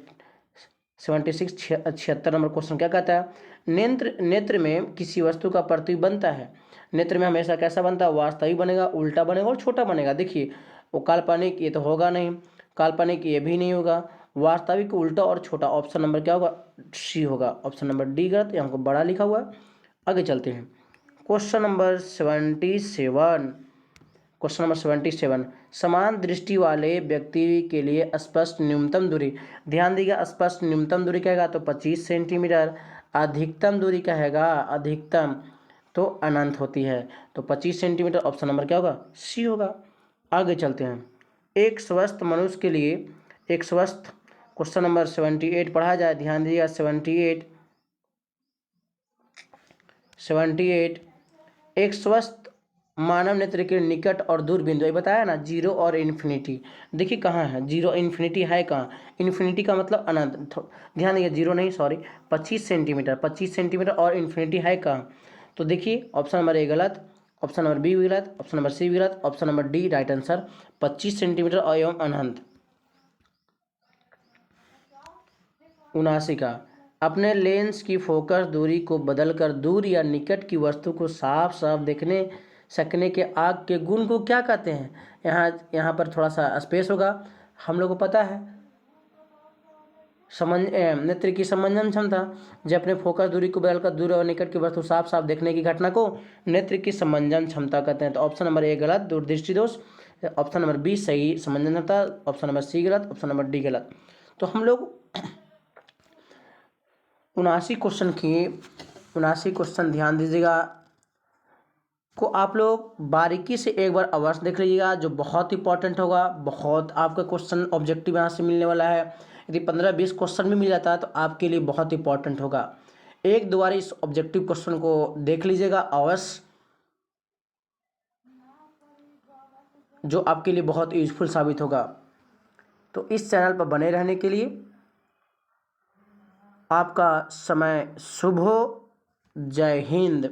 76 नंबर क्वेश्चन क्या कहता है? नेत्र में किसी वस्तु का प्रतिबिंब बनता है। नेत्र में हमेशा कैसा बनता है? वास्तविक बनेगा, उल्टा बनेगा और छोटा बनेगा। देखिए वो काल्पनिक, ये तो होगा नहीं, काल्पनिक ये भी नहीं होगा, वास्तविक उल्टा और छोटा। ऑप्शन नंबर क्या होगा? सी होगा। ऑप्शन नंबर डी गलत, यहाँ को बड़ा लिखा हुआ है। आगे चलते हैं क्वेश्चन नंबर 77। क्वेश्चन नंबर 77, समान दृष्टि वाले व्यक्ति के लिए स्पष्ट न्यूनतम दूरी। ध्यान दीजिएगा, स्पष्ट न्यूनतम दूरी कहेगा तो 25 सेंटीमीटर, अधिकतम दूरी कहेगा, अधिकतम तो अनंत होती है, तो 25 सेंटीमीटर। ऑप्शन नंबर क्या होगा? सी होगा। आगे चलते हैं, एक स्वस्थ मनुष्य के लिए एक स्वस्थ, क्वेश्चन नंबर 78 पढ़ा जाए। ध्यान दीजिएगा, 78 एक स्वस्थ मानव नेत्र के निकट और दूर बिंदु, ये बताया ना, जीरो और इन्फिनिटी। देखिए कहाँ है जीरो, इन्फिनिटी है कहाँ? इन्फिनिटी का मतलब अनंत, ध्यान दीजिए, जीरो नहीं सॉरी, 25 सेंटीमीटर, 25 सेंटीमीटर और इन्फिनिटी है कहाँ? तो देखिए ऑप्शन नंबर ए गलत, ऑप्शन नंबर बी गलत, ऑप्शन नंबर सी गलत, option number D right answer, 25 centimetre और एवं अनंत। 79, अपने लेंस की फोकस दूरी को बदलकर दूर या निकट की वस्तु को साफ साफ देखने सकने के आग के गुण को क्या कहते हैं? यहाँ पर थोड़ा सा स्पेस होगा। हम लोग को पता है नेत्र की समंजन क्षमता, जब अपने फोकस दूरी को बदलकर दूर और निकट की वस्तु साफ साफ देखने की घटना को नेत्र की समंजन क्षमता कहते हैं। तो ऑप्शन नंबर ए गलत, दूरदृष्टि दोष, ऑप्शन नंबर बी सही, समंजन क्षमता, ऑप्शन नंबर सी गलत, ऑप्शन नंबर डी गलत। तो हम लोग 79 क्वेश्चन ध्यान दीजिएगा, को आप लोग बारीकी से एक बार अवश्य देख लीजिएगा, जो बहुत इंपॉर्टेंट होगा। बहुत आपका क्वेश्चन ऑब्जेक्टिव यहाँ से मिलने वाला है। यदि 15-20 क्वेश्चन भी मिल जाता है तो आपके लिए बहुत इंपॉर्टेंट होगा। एक दो बार इस ऑब्जेक्टिव क्वेश्चन को देख लीजिएगा अवश्य, जो आपके लिए बहुत यूजफुल साबित होगा। तो इस चैनल पर बने रहने के लिए आपका समय शुभ हो। जय हिंद।